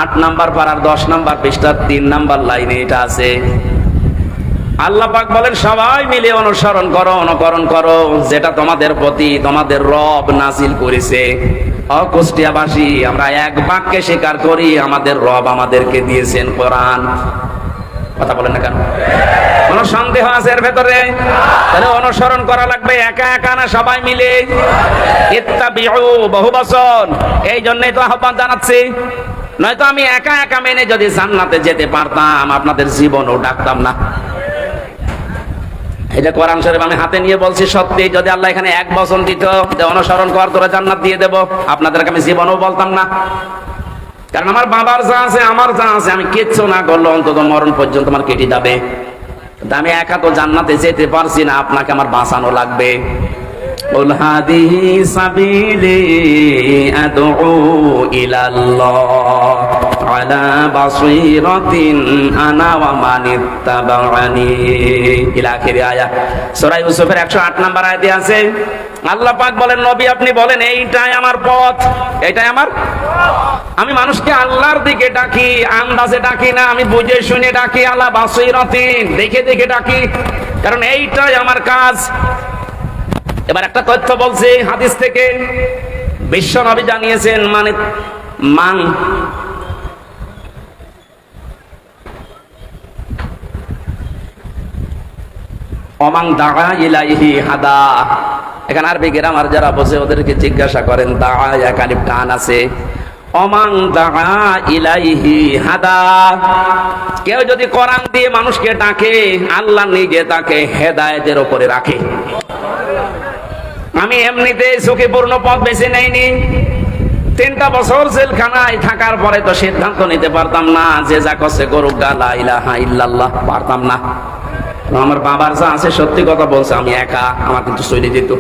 8 নম্বর পারার 10 নম্বর পৃষ্ঠার 3 নম্বর লাইনে এটা আছে। আল্লাহ পাক বলেন, সবাই মিলে অনুসরণ করো, অনুকরণ করো যেটা তোমাদের প্রতি তোমাদের রব নাজিল করেছে। কুষ্টিয়াবাসী আমরা এক বাক্যে স্বীকার করি, আমাদের রব আমাদেরকে দিয়েছেন কোরআন। কথা বলেন না কেন? কোন সন্দেহ আছে এর ভেতরে? তাহলে অনুসরণ করা লাগবে, একা একা না, সবাই মিলে। ইত্তাবিউ বহু বচন, এই জন্যই তো আহ্বান জানাচ্ছি। নয়তো আমি একা একা মেনে যদি জান্নাতে যেতে পারতাম, আপনাদের জীবনও ডাকতাম না। এটা কোরআন শরীফ আমি হাতে নিয়ে বলছি, সত্যি যদি আল্লাহ এখানে 1 বচন দিত যে অনুসরণ কর, তোরা জান্নাত দিয়ে দেব, আপনাদেরকে আমি জীবনও বলতাম না। কারণ আমার বাবার যা আছে, আমার যা আছে, আমি কিচ্ছু না করলে অন্তত মরণ পর্যন্ত আমার কেটে যাবে। কিন্তু আমি একা তো জান্নাতে যেতে পারছি না, আপনাকে আমার বাঁচানো লাগবে। কুল হাদিহি সাবিলি আদউ ইলাল্লাহ আলা বাসীরাতিন আনা ওয়া মান ইত্তাবা'আনি ইলা আখিরি আয়াত। সূরা ইউসুফের 108 নম্বর আয়াতে আছে, আল্লাহ পাক বলেন, নবী আপনি বলেন এইটাই আমার পথ, এইটাই আমার। আমি মানুষকে আল্লাহর দিকে ডাকি, আন্দাজে ডাকি না, আমি বুঝে শুনে ডাকি, আলা বাসীরাতিন, দেখে দেখে ডাকি, কারণ এইটাই আমার কাজ। এবার একটা তথ্য বলছি হাদিস থেকে, বিশ্ব নবী জানিয়েছেন, মানে মান অমাং দাআ ইলাইহি হাদা। এখানে আরবি গ্রামার যারা বোঝে ওদেরকে জিজ্ঞাসা করেন, দাআ কালিফ টান আছে, অমাং দাআ ইলাইহি হাদা। কেউ যদি কোরআন দিয়ে মানুষকে ডাকে, আল্লাহ নিজে তাকে হেদায়েতের উপরে রাখে। আমি এমনিতে ঝুঁকিপূর্ণ পথ বেছে নেইনি। 3টা বছর জেলখানায় থাকার পরে তো সিদ্ধান্ত নিতে পারতাম না যে যা করছে করুক, লা ইলাহা ইল্লাল্লাহ, পারতাম না। আমার বাবার যা আছে, সত্যি কথা বলছে, আমি একা, আমার কিন্তু চলে যেত।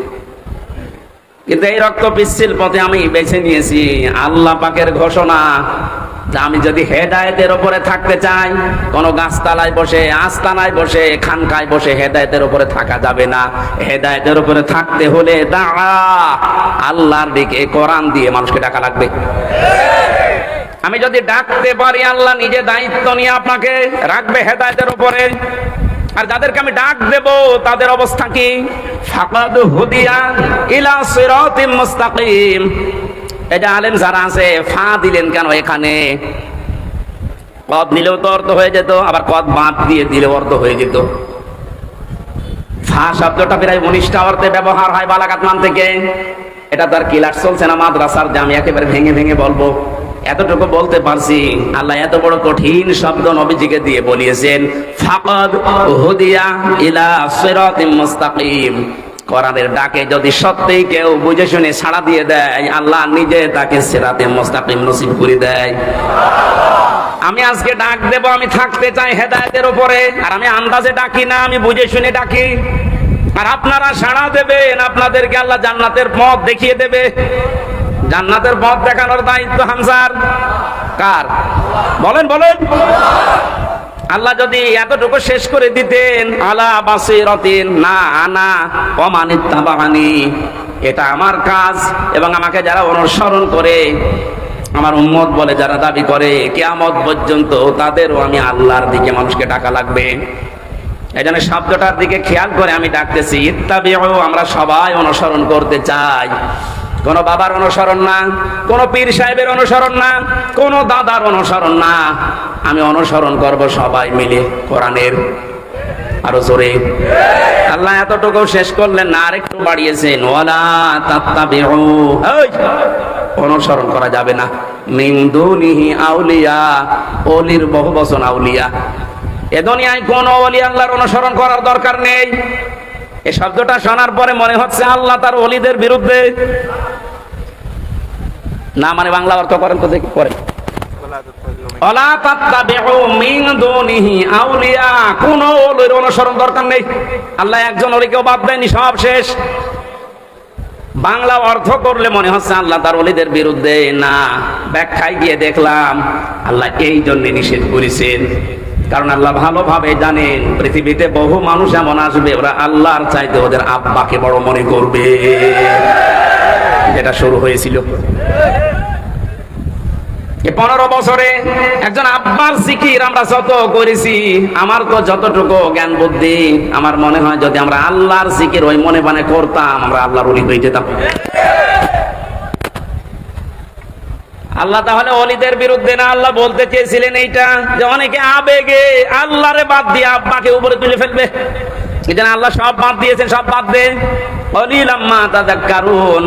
কিন্তু এই রক্ত পিচ্ছিল পথে আমি বেছে নিয়েছি আল্লাহ পাকের ঘোষণা যে আমি যদি হেদায়েতের উপরে থাকতে চাই, কোন গাছতলায় বসে, আস্তানায় বসে, খানকায় বসে হেদায়েতের উপরে থাকা যাবে না। হেদায়েতের উপরে থাকতে হলে দাঁড়া আল্লাহর দিকে কোরআন দিয়ে মানুষকে ডাকা লাগবে। আমি যদি ডাকতে পারি, আল্লাহ নিজে দায়িত্ব নিয়ে আপনাকে রাখবে হেদায়েতের উপরে। আর যাদেরকে আমি ডাক দেব তাদের অবস্থা কি? ফাকাদ হুদিয়া ইলা সিরাতিম মুস্তাকিম। এটা আলেম যারা আছে, ফা দিলেন কেন এখানে? কদ নিলেও তো অর্থ হয়ে যেত, আবার কদ বাদ দিয়ে দিলেও অর্থ হয়ে যেত। ফা শব্দটা প্রায় 19টা অর্থে ব্যবহার হয় বালাগাত মান থেকে। এটা তো আর ক্লাস চলছে না মাদ্রাসার যে আমি একেবারে ভেঙে ভেঙে বলবো। এতটুকু বলতে পারছি, আল্লাহ এত বড় কঠিন শব্দ নবীজিকে দিয়ে বলিয়েছেন, ফাকাদ হুদিয়া ইলা সিরাতিম মুস্তাকিম। কোরআনের ডাকে যদি সত্যিই কেউ বুঝে শুনে সাড়া দিয়ে দেয়, আল্লাহ নিজে তাকে সিরাতে মুস্তাকিম নসিব করে দেয়। আমি আজকে ডাক দেব, আমি থাকতে চাই হেদায়েতের উপরে, আর আমি আন্দাজে ডাকি না, আমি বুঝে শুনে ডাকি। আর আপনারা সাড়া দেবেন, আপনাদেরকে আল্লাহ জান্নাতের পথ দেখিয়ে দেবে। জান্নাতের পথ দেখানোর দায়িত্ব হামজার কার? বলেন বলেন। আল্লাহ যদি এতটুকু শেষ করে দিতেন, আলা বাসীরাতিন, না আনা ওয়া মান ইত্তাবা'আনি, এটা আমার কাজ, এবং আমাকে যারা অনুসরণ করে, আমার উম্মত বলে যারা দাবি করে, কিয়ামত পর্যন্ত তাদেরও আমি আল্লাহর দিকে মানুষকে ডাকা লাগবে। এই জন্য শব্দটার দিকে খেয়াল করে আমি ডাকতেছি, ইত্তাবিউ, আমরা সবাই অনুসরণ করতে চাই। কোন বাবার অনুসরণ না, কোন পীর সাহেবের অনুসরণ না, কোন দাদার অনুসরণ না, আমি অনুসরণ করব সবাই মিলে কোরআনের। আরো জোরে। আল্লাহ এতটুকু শেষ করলেন না, আরেকটু বাড়িয়েছেন, ওয়ালা তাত্তাবিউ, অনুসরণ করা যাবে না, মিন দুনিহি আউলিয়া, ওলির বহু বচন আউলিয়া। এ দুনিয়ায় কোন ওলি আল্লাহর অনুসরণ করার দরকার নেই। এই শব্দটা শোনার পরে মনে হচ্ছে আল্লাহ তার ওলিদের বিরুদ্ধে। না মানে বাংলা অর্থ করেন তো দেখি, করেন। ওয়ালা তাত্তাবিউ মিন দুনিহি আউলিয়া, কোন ওলির অনুসরণ দরকার নেই। আল্লাহ একজন ওলিকেও বাদ দেয়নি, সব শেষ। বাংলা অর্থ করলে মনে হচ্ছে আল্লাহ তার ওলিদের বিরুদ্ধে। না, ব্যাখ্যায় গিয়ে দেখলাম আল্লাহ এই জন্য নিষেধ করেছেন, কারণ আল্লাহ ভালোভাবে জানেন পৃথিবীতে বহু মানুষ এমন আসবে, ওরা আল্লাহর চাইতে ওদের আব্বাকে বড় মনে করবে, যেটা শুরু হয়েছিল 15 বছরে। একজন আব্বার জিকির আমরা যত করেছি, আমার তো যতটুকু জ্ঞান বুদ্ধি, আমার মনে হয় যদি আমরা আল্লাহর জিকির ওই মনে মানে করতাম, আমরা আল্লাহর ওলি হয়ে যেতাম। আল্লাহ তাহলে ওলিদের বিরুদ্ধে না, আল্লাহ বলতে চেয়েছিলেন এইটা যে অনেকে আবেগে আল্লাহরে বাদ দিয়ে আব্বাকে উপরে তুলে ফেলবে। এই জন্য আল্লাহ সব বাদ দিয়েছেন, সব বাদ দে, কলিলাম্মা তাযাক্কারুন।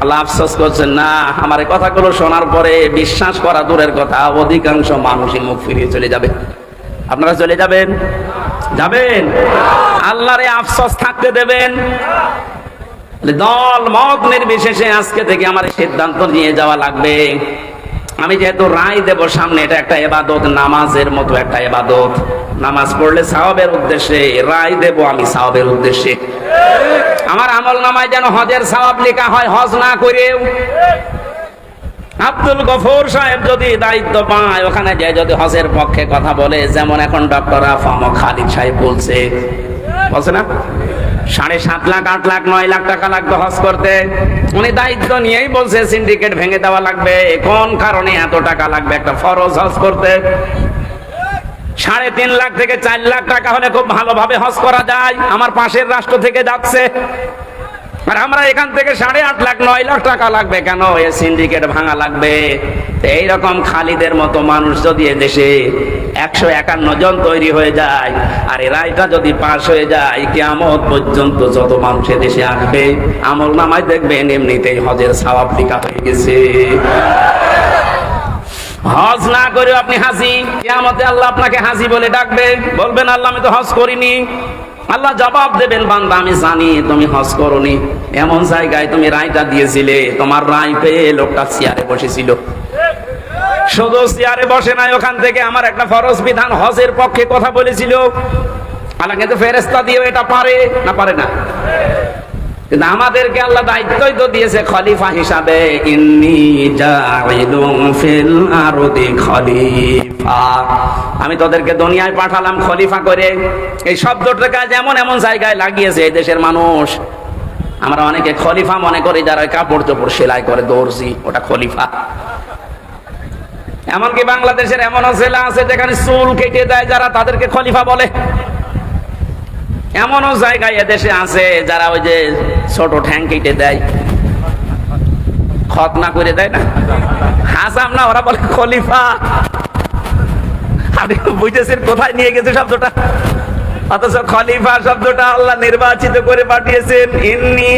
আল্লাহ আফসোস করছেন, না আমার এই কথাগুলো শোনার পরে বিশ্বাস করা দূরের কথা, অধিকাংশ মানুষই মুখ ফিরিয়ে চলে যাবে। আপনারা চলে যাবেন? যাবেন? আল্লাহরে আফসোস থাকতে দেবেন? দল মত নির্বিশেষে আজকে থেকে আমার সিদ্ধান্ত নিয়ে যাওয়া লাগবে। আমি যেহেতু রায় দেব সামনে, এটা একটা ইবাদত, নামাজের মতো একটা ইবাদত। নামাজ পড়লে সওয়াবের উদ্দেশ্যে, রায় দেব আমি সওয়াবের উদ্দেশ্যে। আমার আমল নামায় যেন হজের সওয়াব লেখা হয়, হজ না করেও। আব্দুল গফুর সাহেব যদি দায়িত্ব পায়, ওখানে যে যদি হজের পক্ষে কথা বলে, যেমন এখন ডক্টর আফম খালিদ সাহেব বলছে না, 7.5 লাখ 8 লাখ 9 লাখ টাকা লাগবে হজ করতে। উনি দায়িত্ব নিয়েই বলছে সিন্ডিকেট ভেঙে দেওয়া লাগবে। কোন কারণে এত টাকা লাগবে একটা ফরজ হজ করতে? 3.5 লাখ থেকে 4 লাখ টাকা হলে খুব ভালোভাবে হজ করা যায়। আমার পাশের রাষ্ট্র থেকে যাচ্ছে, আর আমরা এখান থেকে 8.5 লাখ 9 লাখ টাকা লাগবে কেন? এ সিন্ডিকেট ভাঙা লাগবে। এইরকম খালিদের মতো মানুষ যদি এদেশে 151 জন তৈরি হয়ে যায়, আর এই রায়টা যদি পাশ হয়ে যায়, কিয়ামত পর্যন্ত যত মানুষ এদেশে আসবে, আমল নামায় দেখবেন এমনিতেই হজের সওয়াব লেখা হয়ে গেছে। হজ না করে আপনি হাজি, কিয়ামতে আল্লাহ আপনাকে হাজি বলে ডাকবে, বলবেন আল্লাহ আমি তো হজ করিনি। আল্লাহ জবাব দেবেন, বান্দা আমি জানি তুমি হজ করনি, এমন জায়গায় তুমি রায়টা দিয়েছিলে, তোমার রায় পেয়ে লোকটা চেয়ারে বসেছিল। শুধু চেয়ারে বসে নাই, ওখান থেকে আমার একটা ফরজ বিধান হজের পক্ষে কথা বলেছিল। আল্লাহ কিন্তু ফেরেশতা দিয়ে এটা পারে না, পারে না? কিন্তু আমাদেরকে আল্লাহ দায়িত্বই তো দিয়েছে খলিফা হিসাবে, ইন্নী জাইলুন ফিল আরদি খলিফা, আমি তোদেরকে দুনিয়ায় পাঠালাম খলিফা করে। এই শব্দটাকে যেমন এমন জায়গায় লাগিয়েছে এই দেশের মানুষ, আমরা অনেকে খলিফা মনে করি যারা কাপড় চোপড় সেলাই করে, দর্জি, ওটা খলিফা। এমনকি বাংলাদেশের এমনও জেলা আছে যেখানে চুল কেটে দেয় যারা, তাদেরকে খলিফা বলে। এমনও জায়গায় এদেশে আছে যারা ওই যে ছোট ঠ্যাং কেটে দেয়, খতনা করে দেয় না, হাসাম না, ওরা বলে খলিফা। আপনি বুঝেছেন কোথায় নিয়ে গেছে শব্দটা? অথচ খলিফা শব্দটা আল্লাহ নির্বাচিত করে পাঠিয়েছেন। ইন্নী,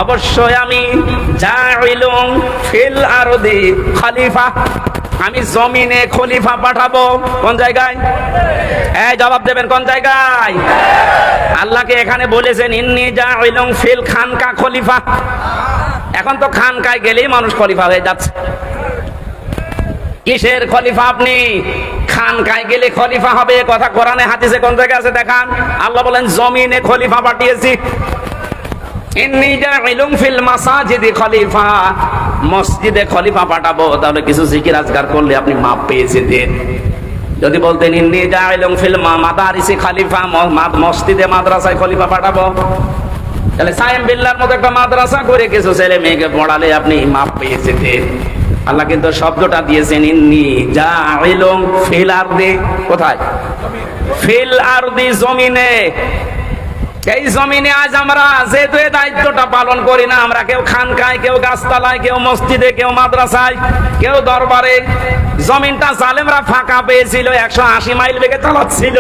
অবশ্যই আমি, জাইলুন ফিল আরদি খলিফা, আমি জমিনে খলিফা পাঠাবো। কোন জায়গায়? এই জবাব দেবেন, কোন জায়গায়? আল্লাহকে এখানে বলেছেন ইন্নী জাইলুন ফিল খানকা খলিফা। এখন তো খানকায় গেলেই মানুষ খলিফা হয়ে যাচ্ছে। কিসের খলিফা আপনি? খানকায় গেলে খলিফা হবে, কথা কোরআনে হাদিসে কোন জায়গায় আছে দেখান? আল্লাহ বলেন জমিনে খলিফা পাঠিয়েছি। ইন্নী জাইলুন ফিল মাসাজিদি খলিফা, মসজিদে খলিফা পাঠাবো। তাহলে কিছু জিকির আজকার করলে আপনি মাপ পেয়ে যেতেন। যদি বলতেন ইন্নী জাইলুন ফিল মাদারিসি খলিফা, মসজিদে মাদ্রাসায় খলিফা পাঠাবো, তাহলে সায়েম বিল্লাহর মতো একটা মাদ্রাসা করে কিছু ছেলে মেয়েকে পড়ালে আপনি মাপ পেয়ে যেতেন। আল্লাহ কিন্তু শব্দটা দিয়েছেন ইন্নী জাইলুম ফিল আরদি, কোথায়? ফিল আরদি, জমিনে। এই জমিনে আজ আমরা যেহেতু এই দায়িত্বটা পালন করি না, আমরা কেউ খানকায়, কেউ গাছতলায়, কেউ মসজিদে, কেউ মাদ্রাসায়, কেউ দরবারে, জমিনটা জালেমরা ফাঁকা পেয়েছিল, 180 মাইল বেগে চালাচ্ছিল।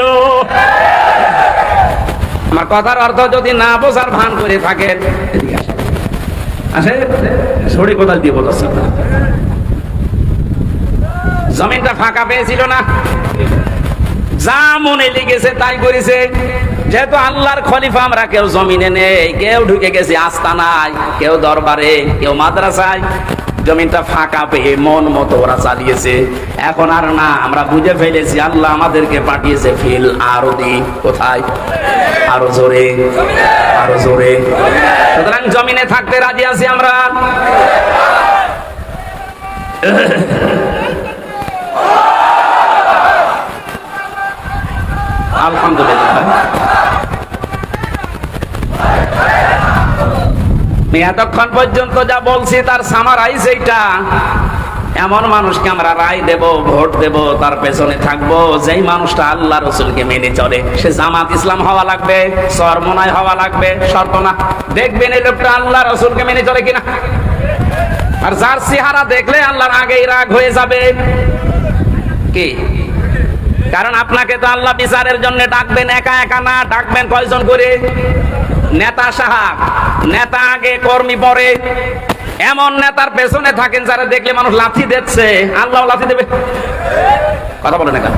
আমার কথার অর্থ যদি না বোঝার ভান করে থাকেন, আসে ছড়ি কোদাল দিয়ে বলছে, জমিনটা ফাঁকা পেয়েছিল না, যা মনে লেগেছে তাই করেছে। যেহেতু আল্লাহর খলিফা আমরা, কেউ জমিনে নেই, কেউ ঢুকে গেছে আস্তানায়, কেউ দরবারে, কেউ মাদ্রাসায়, জমিনটা ফাঁকা পেয়ে মন মতো ওরা চালিয়েছে। এখন আর না, আমরা বুঝে ফেলেছি আল্লাহ আমাদেরকে পাঠিয়েছে ফিল আরদি, কোথায়? আরো জোরে, আরো জোরে। সুতরাং জমিনে থাকতে রাজি আছি আমরা। আলহামদুলিল্লাহ। এতক্ষণ পর্যন্ত যা বলছি তার সামারাইজ এইটা। এমন মানুষকে আমরা রায় দেব, ভোট দেব, তার পেছনে থাকবো যেই মানুষটা আল্লাহ রসুলকে মেনে চলে। সে জামাত ইসলাম হওয়া লাগবে, চরমনায় হওয়া লাগবে, শর্ত না। দেখবেন এই লোকটা আল্লাহ রসুলকে মেনে চলে কিনা। আর যার চেহারা দেখলে আল্লাহর আগেই রাগ হয়ে যাবে কি, কারণ আপনাকে তো আল্লাহ বিচারের জন্য ডাকবেন একা একা না, ডাকবেন কয়জন করে? নেতা সাহেব, নেতা আগে কর্মী পরে। এমন নেতার পেছনে থাকেন যারা দেখলে মানুষ লাথি দিচ্ছে, আল্লাহ লাথি দেবে। কথা বলেন এখন,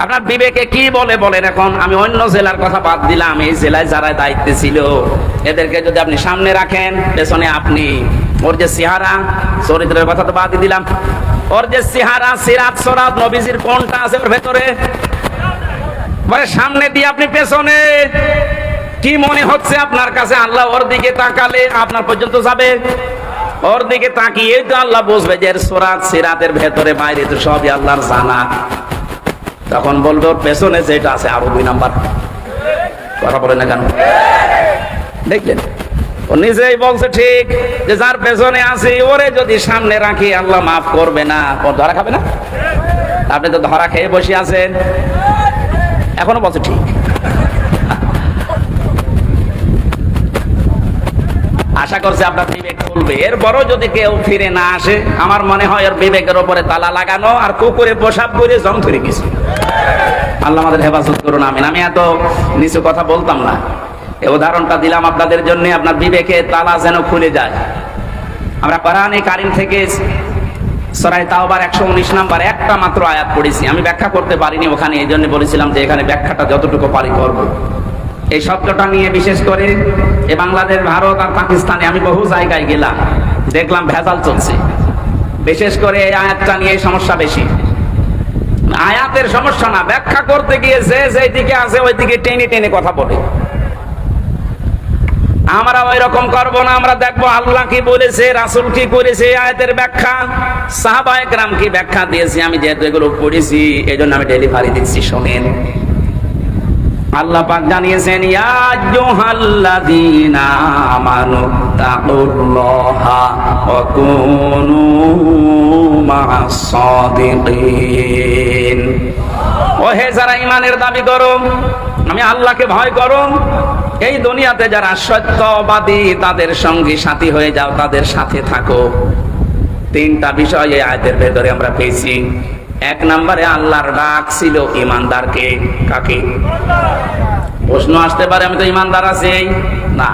আপনার বিবেকে কি বলে বলেন? এখন আমি অন্য জেলার কথা বাদ দিলাম, এই জেলায় যারা দায়িত্বে ছিল এদেরকে যদি আপনি সামনে রাখেন, পেছনে আপনি। ওর যে চেহারা, চরিত্রের কথা তো বাদ দিলাম, ওর যে চেহারা, সিরাত সরাত নবীজির কোনটা আছে ওর ভেতরে, সামনে দিয়ে আপনি পেছনে, কি মনে হচ্ছে আপনার কাছে? আল্লাহ ওর দিকে তাকালে আপনার পর্যন্ত যাবে। ওর দিকে তাকিয়ে তো আল্লাহ বুঝবে যে এর সরাত সিরাতের ভেতরে বাইরে তো সবই আল্লাহর জানা। তখন বলবে ওর পেছনে যেটা আছে আরো 2 নাম্বার। কথা বলে না কেন? দেখলেন, ও নিজেই বলছে ঠিক, যে যার পেছনে আছে ওরে যদি সামনে রাখি আল্লাহ মাফ করবে না। ও ধরা খাবে না? আপনি তো ধরা খেয়ে বসে আছেন, এখনো বলছে ঠিক। আশা করছে আপনার বিবেক খুলবে। এরপরও যদি কেউ ফিরে না আসে, আমার মনে হয় ওর বিবেকের উপরে তালা লাগানো আর কুকুরে পোশাক করে জং ধরে গেছে। আল্লাহ আমাদের হেফাজত করুন, আমিন। আমি এত নিচু কথা বলতাম না, এই উদাহরণটা দিলাম আপনাদের জন্য, আপনার বিবেকে তালা যেন খুলে যায়। আমরা কোরআনে কারীম থেকে সূরা তাওবার 119 নাম্বার একটা মাত্র আয়াত পড়েছি। আমি ব্যাখ্যা করতে পারিনি ওখানে, এই জন্য বলেছিলাম যে এখানে ব্যাখ্যাটা যতটুকু পারি করব। এই শব্দটা নিয়ে বিশেষ করে এ বাংলাদেশ, ভারত আর পাকিস্তানে আমি বহু জায়গায় গেলাম, দেখলাম ভেজাল চলছে। বিশেষ করে এই আয়াতটা নিয়ে সমস্যা বেশি। আয়াতের সমস্যা না, ব্যাখ্যা করতে গিয়ে যে যেই দিকে আছে ওই দিকে টেনে টেনে কথা বলে। আমরা ওই রকম করবো না। আমরা দেখবো আল্লাহ কি বলেছে, রাসূল কি করেছে, আয়াতের ব্যাখ্যা, সাহাবায়ে কেরাম কি ব্যাখ্যা দিয়েছে। আমি যেহেতু এগুলো পড়েছি এই জন্য আমি ডেলিভারি দিচ্ছি, শোনেন। আল্লাহ পাক জানিয়েছেন, ইয়া আইয়ুহাল্লাযীনা আমানু তাকুল্লাহা ওয়া কুনু মা'আস সাদিকিন। ও হে যারা ঈমানের দাবি করো, আমি আল্লাহকে ভয় করো, এই দুনিয়াতে যারা সত্যবাদী তাদের সঙ্গী সাথী হয়ে যাও, তাদের সাথে থাকো। 3টা বিষয় এই আয়াতের ভেতরে আমরা পেয়েছি। 1 নম্বরে আল্লাহর ডাক ছিল ঈমানদারকে। কাকে? প্রশ্ন আসতে পারে, আমি তো ঈমানদার আছি না।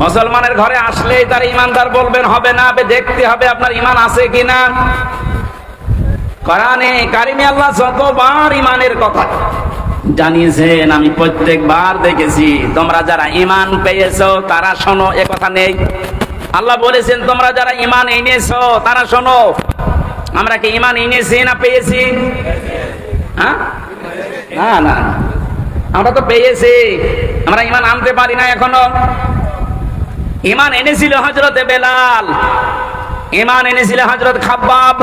মুসলমানের ঘরে আসলেই তার ঈমানদার বলবেন হবে না, দেখতে হবে আপনার ঈমান আছে কিনা। কোরআনে কারিমে আল্লাহ যতবার ঈমানের কথা জানিয়েছেন আমি প্রত্যেকবার দেখেছি। তোমরা যারা ঈমান পেয়েছো তারা শোনো, এ কথা নেই। আল্লাহ বলেছেন তোমরা যারা ঈমান এনেছো তারা শোনো। আমরা কি ঈমান এনেছি না পেয়েছি? হ্যাঁ, না না, আমরা তো পেয়েছি, আমরা ঈমান আনতে পারি না এখনো। ঈমান এনেছিল হযরতে বেলাল, ঈমান এনেছিল হযরত খাব্বাব,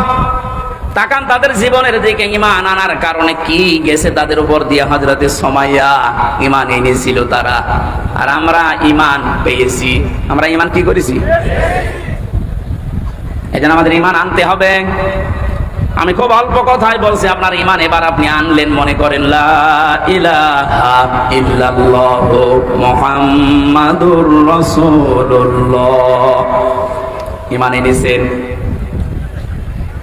তাকান তাদের জীবনের দিকে, ঈমান আনার কারণে কি গেছে তাদের উপর দিয়ে। হযরতে সুমাইয়া ঈমান এনেছিল তারা, আর আমরা ঈমান পেয়েছি। আমরা ঈমান কি করেছি? এজন্য আমাদের ঈমান আনতে হবে। আমি খুব অল্প কথাই বলছি, আপনার ঈমান এবার আপনি আনলেন, মনে করেন লা ইলাহা ইল্লাল্লাহু মুহাম্মাদুর রাসূলুল্লাহ। ঈমান এনেছেন।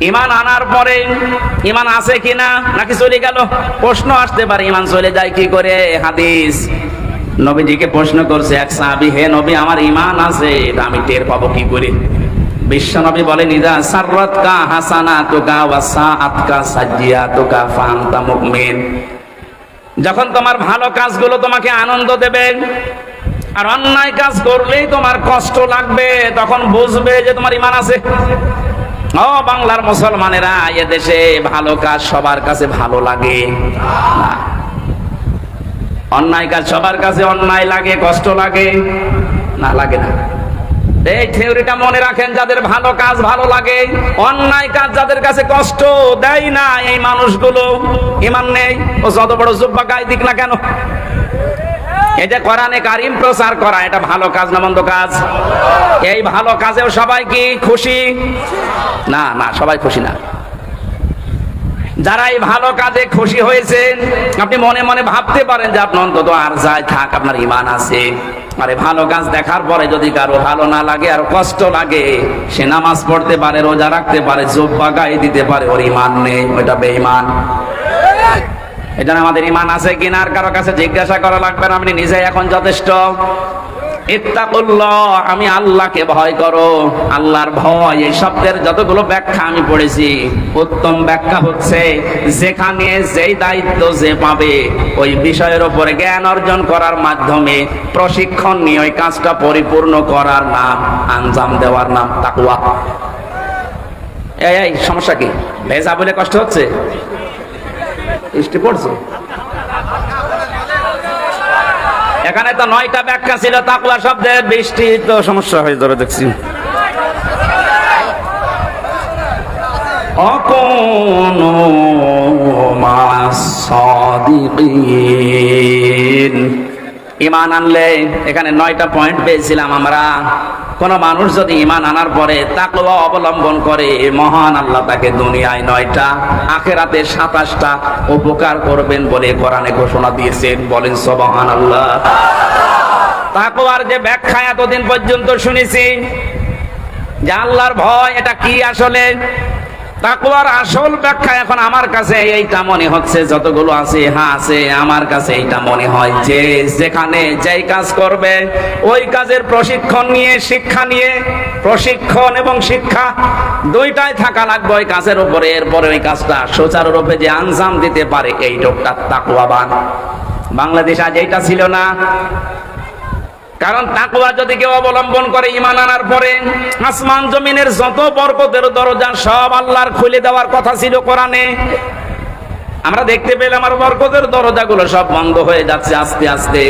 ঈমান আনার পরে ঈমান আছে কিনা নাকি চলে গেল? প্রশ্ন আসতে পারে, ঈমান চলে যায় কি করে? হাদিস, নবীজিকে প্রশ্ন করছে এক সাহাবী, হে নবী, আমার ঈমান আছে, এটা আমি টের পাবো কি করে? বিশ্বনবী বলেন, ইদা সাররাতকা হাসানাতুকা ওয়া সাআতকা সাজ্জিয়াতুকা ফাআনতা মুমিন। যখন তোমার ভালো কাজগুলো তোমাকে আনন্দ দেবে, আর অন্যায় কাজ করলেই তোমার কষ্ট লাগবে, তখন বুঝবে যে তোমার ঈমান আছে। ও বাংলার মুসলমানেরা, এ দেশে ভালো কাজ সবার কাছে ভালো লাগে না, অন্যায় কাজ সবার কাছে অন্যায় লাগে, কষ্ট লাগে না? লাগে না। এই থিওরিটা মনে রাখেন, যাদের ভালো কাজ ভালো লাগে, অন্যায় কাজ যাদের কাছে কষ্ট দেয় না, এই মানুষগুলো ঈমান নেই। ও যত বড় জুব্বা গায়ে দিক না কেন, এটা কোরআনে কারীম প্রচার করা, এটা ভালো কাজ না মন্দ কাজ? এই ভালো কাজেও সবাই কি খুশি? না না, সবাই খুশি না। যারা এই ভালো কাজে খুশি হয়েছেন, আপনি মনে মনে ভাবতে পারেন যে আপনি অন্তত আর যাই থাক, আপনার ঈমান আছে। আরে ভালো কাজ দেখার পরে যদি কারো ভালো না লাগে আর কষ্ট লাগে, সে নামাজ পড়তে পারে, রোজা রাখতে পারে, জুব্বা গায়ে দিতে পারে, ওর ঈমান নেই, ওইটা বেঈমান। এটা আমাদের ঈমান আছে কিনা আর কারো কাছে জিজ্ঞাসা করা লাগবে না, আপনি নিজে এখন যথেষ্ট। ইত্তাকুল্লাহ, আমি আল্লাহকে ভয় করো। আল্লাহর ভয়, এই শব্দের যতগুলো ব্যাখ্যা আমি পড়েছি, উত্তম ব্যাখ্যা হচ্ছে যেখানে যেই দায়িত্ব যে পাবে, ওই বিষয়ের উপরে জ্ঞান অর্জন করার মাধ্যমে প্রশিক্ষণ নিয়ে ওই কাজটা পরিপূর্ণ করার নাম, আঞ্জাম দেওয়ার নাম তাকওয়া। এই সমস্যা কি? ভেজা বলে কষ্ট হচ্ছে? বৃষ্টি পড়ছে? এখানে তো 9টা ব্যাখ্যা ছিল তাকওয়া শব্দের, বৃষ্টি তো সমস্যা হয়ে ধরে দেখছি। অকুনু মা'আস সাদিকিন। ঈমান আনলে, এখানে 9টা পয়েন্ট পেয়েছিলাম আমরা। কোন মানুষ যদি ঈমান আনার পরে তাকওয়া অবলম্বন করে, মহান আল্লাহ তাকে দুনিয়ায় 9টা, আখিরাতে 27টা উপকার করবেন বলে কোরআনে ঘোষণা দিয়েছেন। বলেন সুবহানাল্লাহ। তাকওয়ার যে ব্যাখ্যা এতদিন পর্যন্ত শুনেছি, যে আল্লাহর ভয় এটা কি, আসলে তাকওয়ার আসল ব্যাখ্যা এখন আমার কাছে এইটা মনে হচ্ছে, যতগুলো আছে, হ্যাঁ আছে, আমার কাছে এইটা মনে হয় যে যেখানে যেই কাজ করবে, ওই কাজের প্রশিক্ষণ নিয়ে, শিক্ষা নিয়ে, প্রশিক্ষণ এবং শিক্ষা দুইটাই থাকা লাগবে ওই কাজের উপরে। এরপরে ওই কাজটা সুচারুরূপে যে আঞ্জাম দিতে পারে, এই লোকটা তাকওয়াবান। বাংলাদেশ আজ এইটা ছিল না। কারণ তাকওয়া যদি কেউ অবলম্বন করে ঈমান আনার পরে, আসমান জমিনের যত বরকতের দরজা সব আল্লাহর খুলে দেওয়ার কথা ছিল কোরআনে। আমরা দেখতে পেলাম আর বরকতের দরজাগুলো সব বন্ধ হয়ে যাচ্ছে আস্তে আস্তে।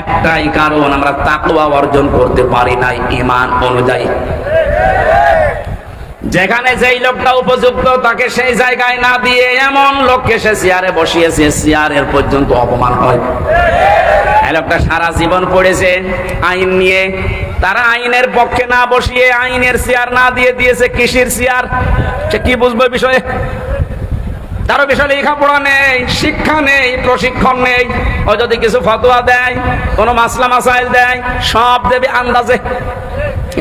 একটাই কারণ, আমরা তাকওয়া অর্জন করতে পারি নাই ঈমান অনুযায়ী। যেখানে যেই লোকটা উপযুক্ত, তাকে সেই জায়গায় না দিয়ে এমন লোককে সে চেয়ারে বসিয়েছে, চেয়ারের পর্যন্ত অপমান হয়। লোকটা সারা জীবন পড়েছে আইন নিয়ে, তারা আইনের পক্ষে না বসিয়ে আইনের চেয়ার না দিয়ে দিয়েছে কৃষির চেয়ার। সে কি বুঝবে বিষয়ে? তারও বিষয়ে লেখাপড়া নেই, শিক্ষা নেই, প্রশিক্ষণ নেই। ও যদি কিছু ফতোয়া দেয়, কোনো মাসলা মাসাইল দেয়, সব দেবে আন্দাজে।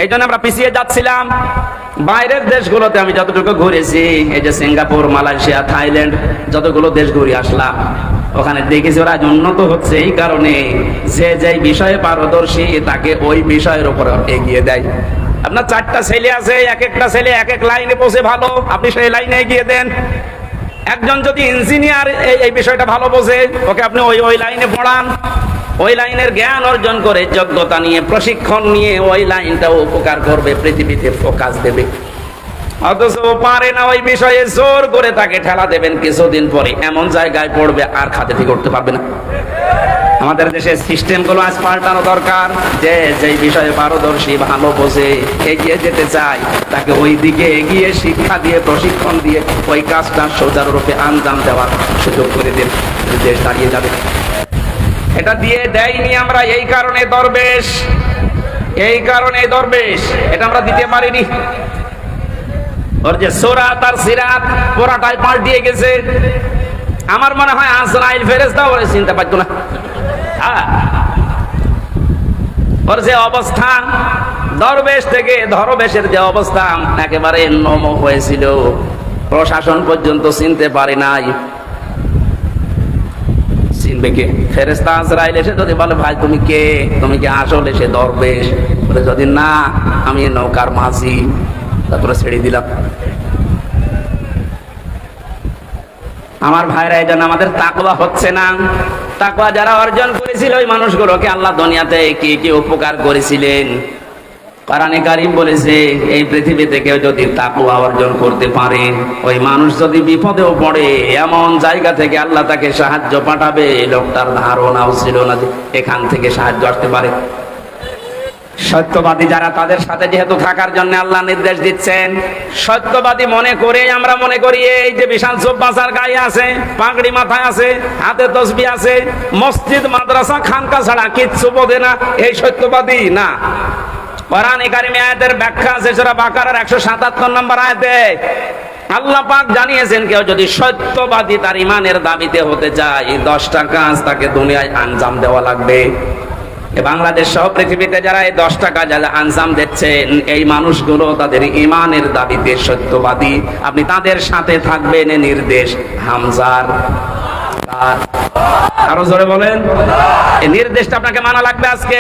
এই জন্য আমরা পিছিয়ে যাচ্ছিলাম। বাইরের দেশগুলোতে আমি যতটুকু ঘুরেছি, এই যে সিঙ্গাপুর, মালয়েশিয়া, থাইল্যান্ড, যতগুলো দেশ ঘুরে আসলাম, ওখানে দেখেছি ওরা উন্নত হচ্ছে এই কারণে যে যেই বিষয়ে পারদর্শী তাকে ওই বিষয়ের উপর এগিয়ে দেয়। আপনার 4টা ছেলে আছে, এক একটা ছেলে এক এক লাইনে বসে ভালো, আপনি সেই লাইনে এগিয়ে দেন। একজন যদি ইঞ্জিনিয়ার এই বিষয়টা ভালো বোঝে, ওকে আপনি ওই লাইনে পড়ান, ওই লাইনের জ্ঞান অর্জন করে, যোগ্যতা নিয়ে, প্রশিক্ষণ নিয়ে ওই লাইনটাও উপকার করবে, পৃথিবীতে ফোকাস দেবে। অথচ পারে না ওই বিষয়ে, জোর করে তাকে ঠেলা দেবেন, কিছুদিন পরে এমন জায়গায় পড়বে আর খাতে ঠিক করতে পারবে না। আমাদের দেশের সিস্টেমগুলো আজ পাল্টানো দরকার। যে যেই বিষয়ে পারদর্শী, ভালো বোঝে, এগিয়ে যেতে চায়, তাকে ওই দিকে এগিয়ে শিক্ষা দিয়ে, প্রশিক্ষণ দিয়ে ওই কাজটা সুচারুরূপে আঞ্জাম দেওয়ার সুযোগ করে দিন, দেশ দাঁড়িয়ে যাবে। এটা দিয়ে দেয়নি আমরা, এই কারণে দরবেশ, এটা আমরা দিতে পারিনি। ওর যে সুরাত আর সিরাত পুরাটাই পাল্টিয়ে গেছে। আমার মনে হয় আজরাইল ফেরেশতা ওরে চিনতে পারতো না। ওর যে অবস্থা, দরবেশ থেকে ধরবেশের যে অবস্থা একেবারে নম হয়েছিল, প্রশাসন পর্যন্ত চিনতে পারে নাই। চিনবে কে? ফেরেশতা আজরাইল এসে যদি বলে ভাই তুমি কে, তুমি কি আসলে সে দরবেশ, বলে যদি না আমি নৌকার মাঝি, তারপরে ছেড়ে দিলাম। আমার ভাইরা, এই জন্য আমাদের তাকওয়া হচ্ছে না। তাকওয়া যারা অর্জন করেছিল ওই মানুষগুলোকে আল্লাহ দুনিয়াতে কি কি উপকার করেছিলেন। কোরআনে কারীম বলেছে এই পৃথিবীতে কেউ যদি তাকওয়া অর্জন করতে পারে, ওই মানুষ যদি বিপদেও পড়ে এমন জায়গা থেকে আল্লাহ তাকে সাহায্য পাঠাবে, লোকটার ধারণাও ছিল না যে এখান থেকে সাহায্য আসতে পারে। সত্যবাদী যারা, তাদের সাথে যেহেতু থাকার জন্য আল্লাহ নির্দেশ দিচ্ছেন, সত্যবাদী মনে করে আমরা মনে করি এই যে বিশাল চোপাচার গায়ে আছে, পাগড়ি মাথায় আছে, হাতে তসবিহ আছে, মসজিদ মাদ্রাসা খানকা ছাড়া কিচ্ছু বোঝে না, এই সত্যবাদী না। কোরআনে কারিমে আয়াতের ব্যাখ্যা আছে সূরা বাকারার 177 নম্বর আয়াতে আল্লাহ পাক জানিয়েছেন কেউ যদি সত্যবাদী তার ঈমানের দাবিতে হতে চায়, 10টা কাজ তাকে দুনিয়ায় আঞ্জাম দেওয়া লাগবে। বাংলাদেশ সহ পৃথিবীতে যারা এই 10টা কাজ আঞ্জাম দিচ্ছেন, এই মানুষগুলো তাদের ঈমানের দাবিতে সত্যবাদী। আপনি তাদের সাথে থাকবেন, এ নির্দেশ হামজার। আরো জোরে বলেন, এই নির্দেশটা আপনাকে মানা লাগবে আজকে।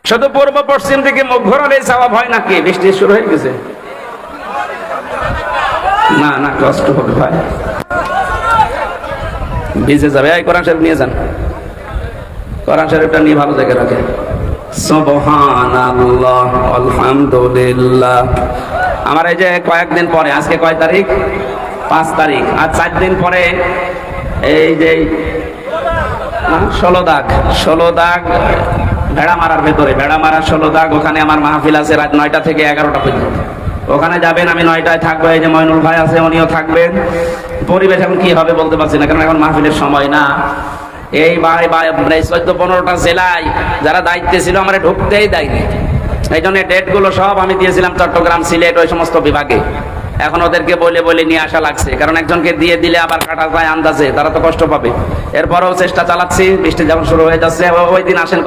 শুধু পূর্ব পশ্চিম দিকে মুখ ঘোরালে সওয়াব হয় নাকি? বৃষ্টি শুরু হয়ে গেছে। না না, কষ্ট হবে ভাই, ভিজে যাবে। এই কোরআন শরীফ নিয়ে যান, কোরআন শরীফটা নিয়ে ভালো দেখে রাখেন। সুবহানাল্লাহ, আলহামদুলিল্লাহ। আমার এই যে কয়েকদিন পরে, আজকে কয় তারিখ? 5 তারিখ। আর 4 দিন পরে এই যে 16 দাগ ভেড়া মারার ভেতরে, ভেড়া মারার 16 দাগ, ওখানে আমার মাহফিল আছে রাত 9টা থেকে 11টা পর্যন্ত। ওখানে যাবেন, আমি 9টায় থাকবো। এই যে মইনুল ভাই আছে, উনিও থাকবেন। পরিবেশ এখন কি হবে বলতে পারছি না, কারণ এখন মাহফিলের সময় না। এই 14-15টা জেলায় যারা দায়িত্বে ছিল আমার ঢুকতেই দেয়নি। এই জন্য ডেটগুলো সব আমি দিয়েছিলাম চট্টগ্রাম, সিলেট, ওই সমস্ত বিভাগে। এখন ওদেরকে বলে বলে নিয়ে আসা লাগছে, কারণ একজনকে দিয়ে দিলে আবার কাটা যায় আন্দাজে, তারা তো কষ্ট পাবে। এরপরেও চেষ্টা চালাচ্ছি, বৃষ্টি যখন শুরু হয়ে যাচ্ছে, ওই দিন আসেন।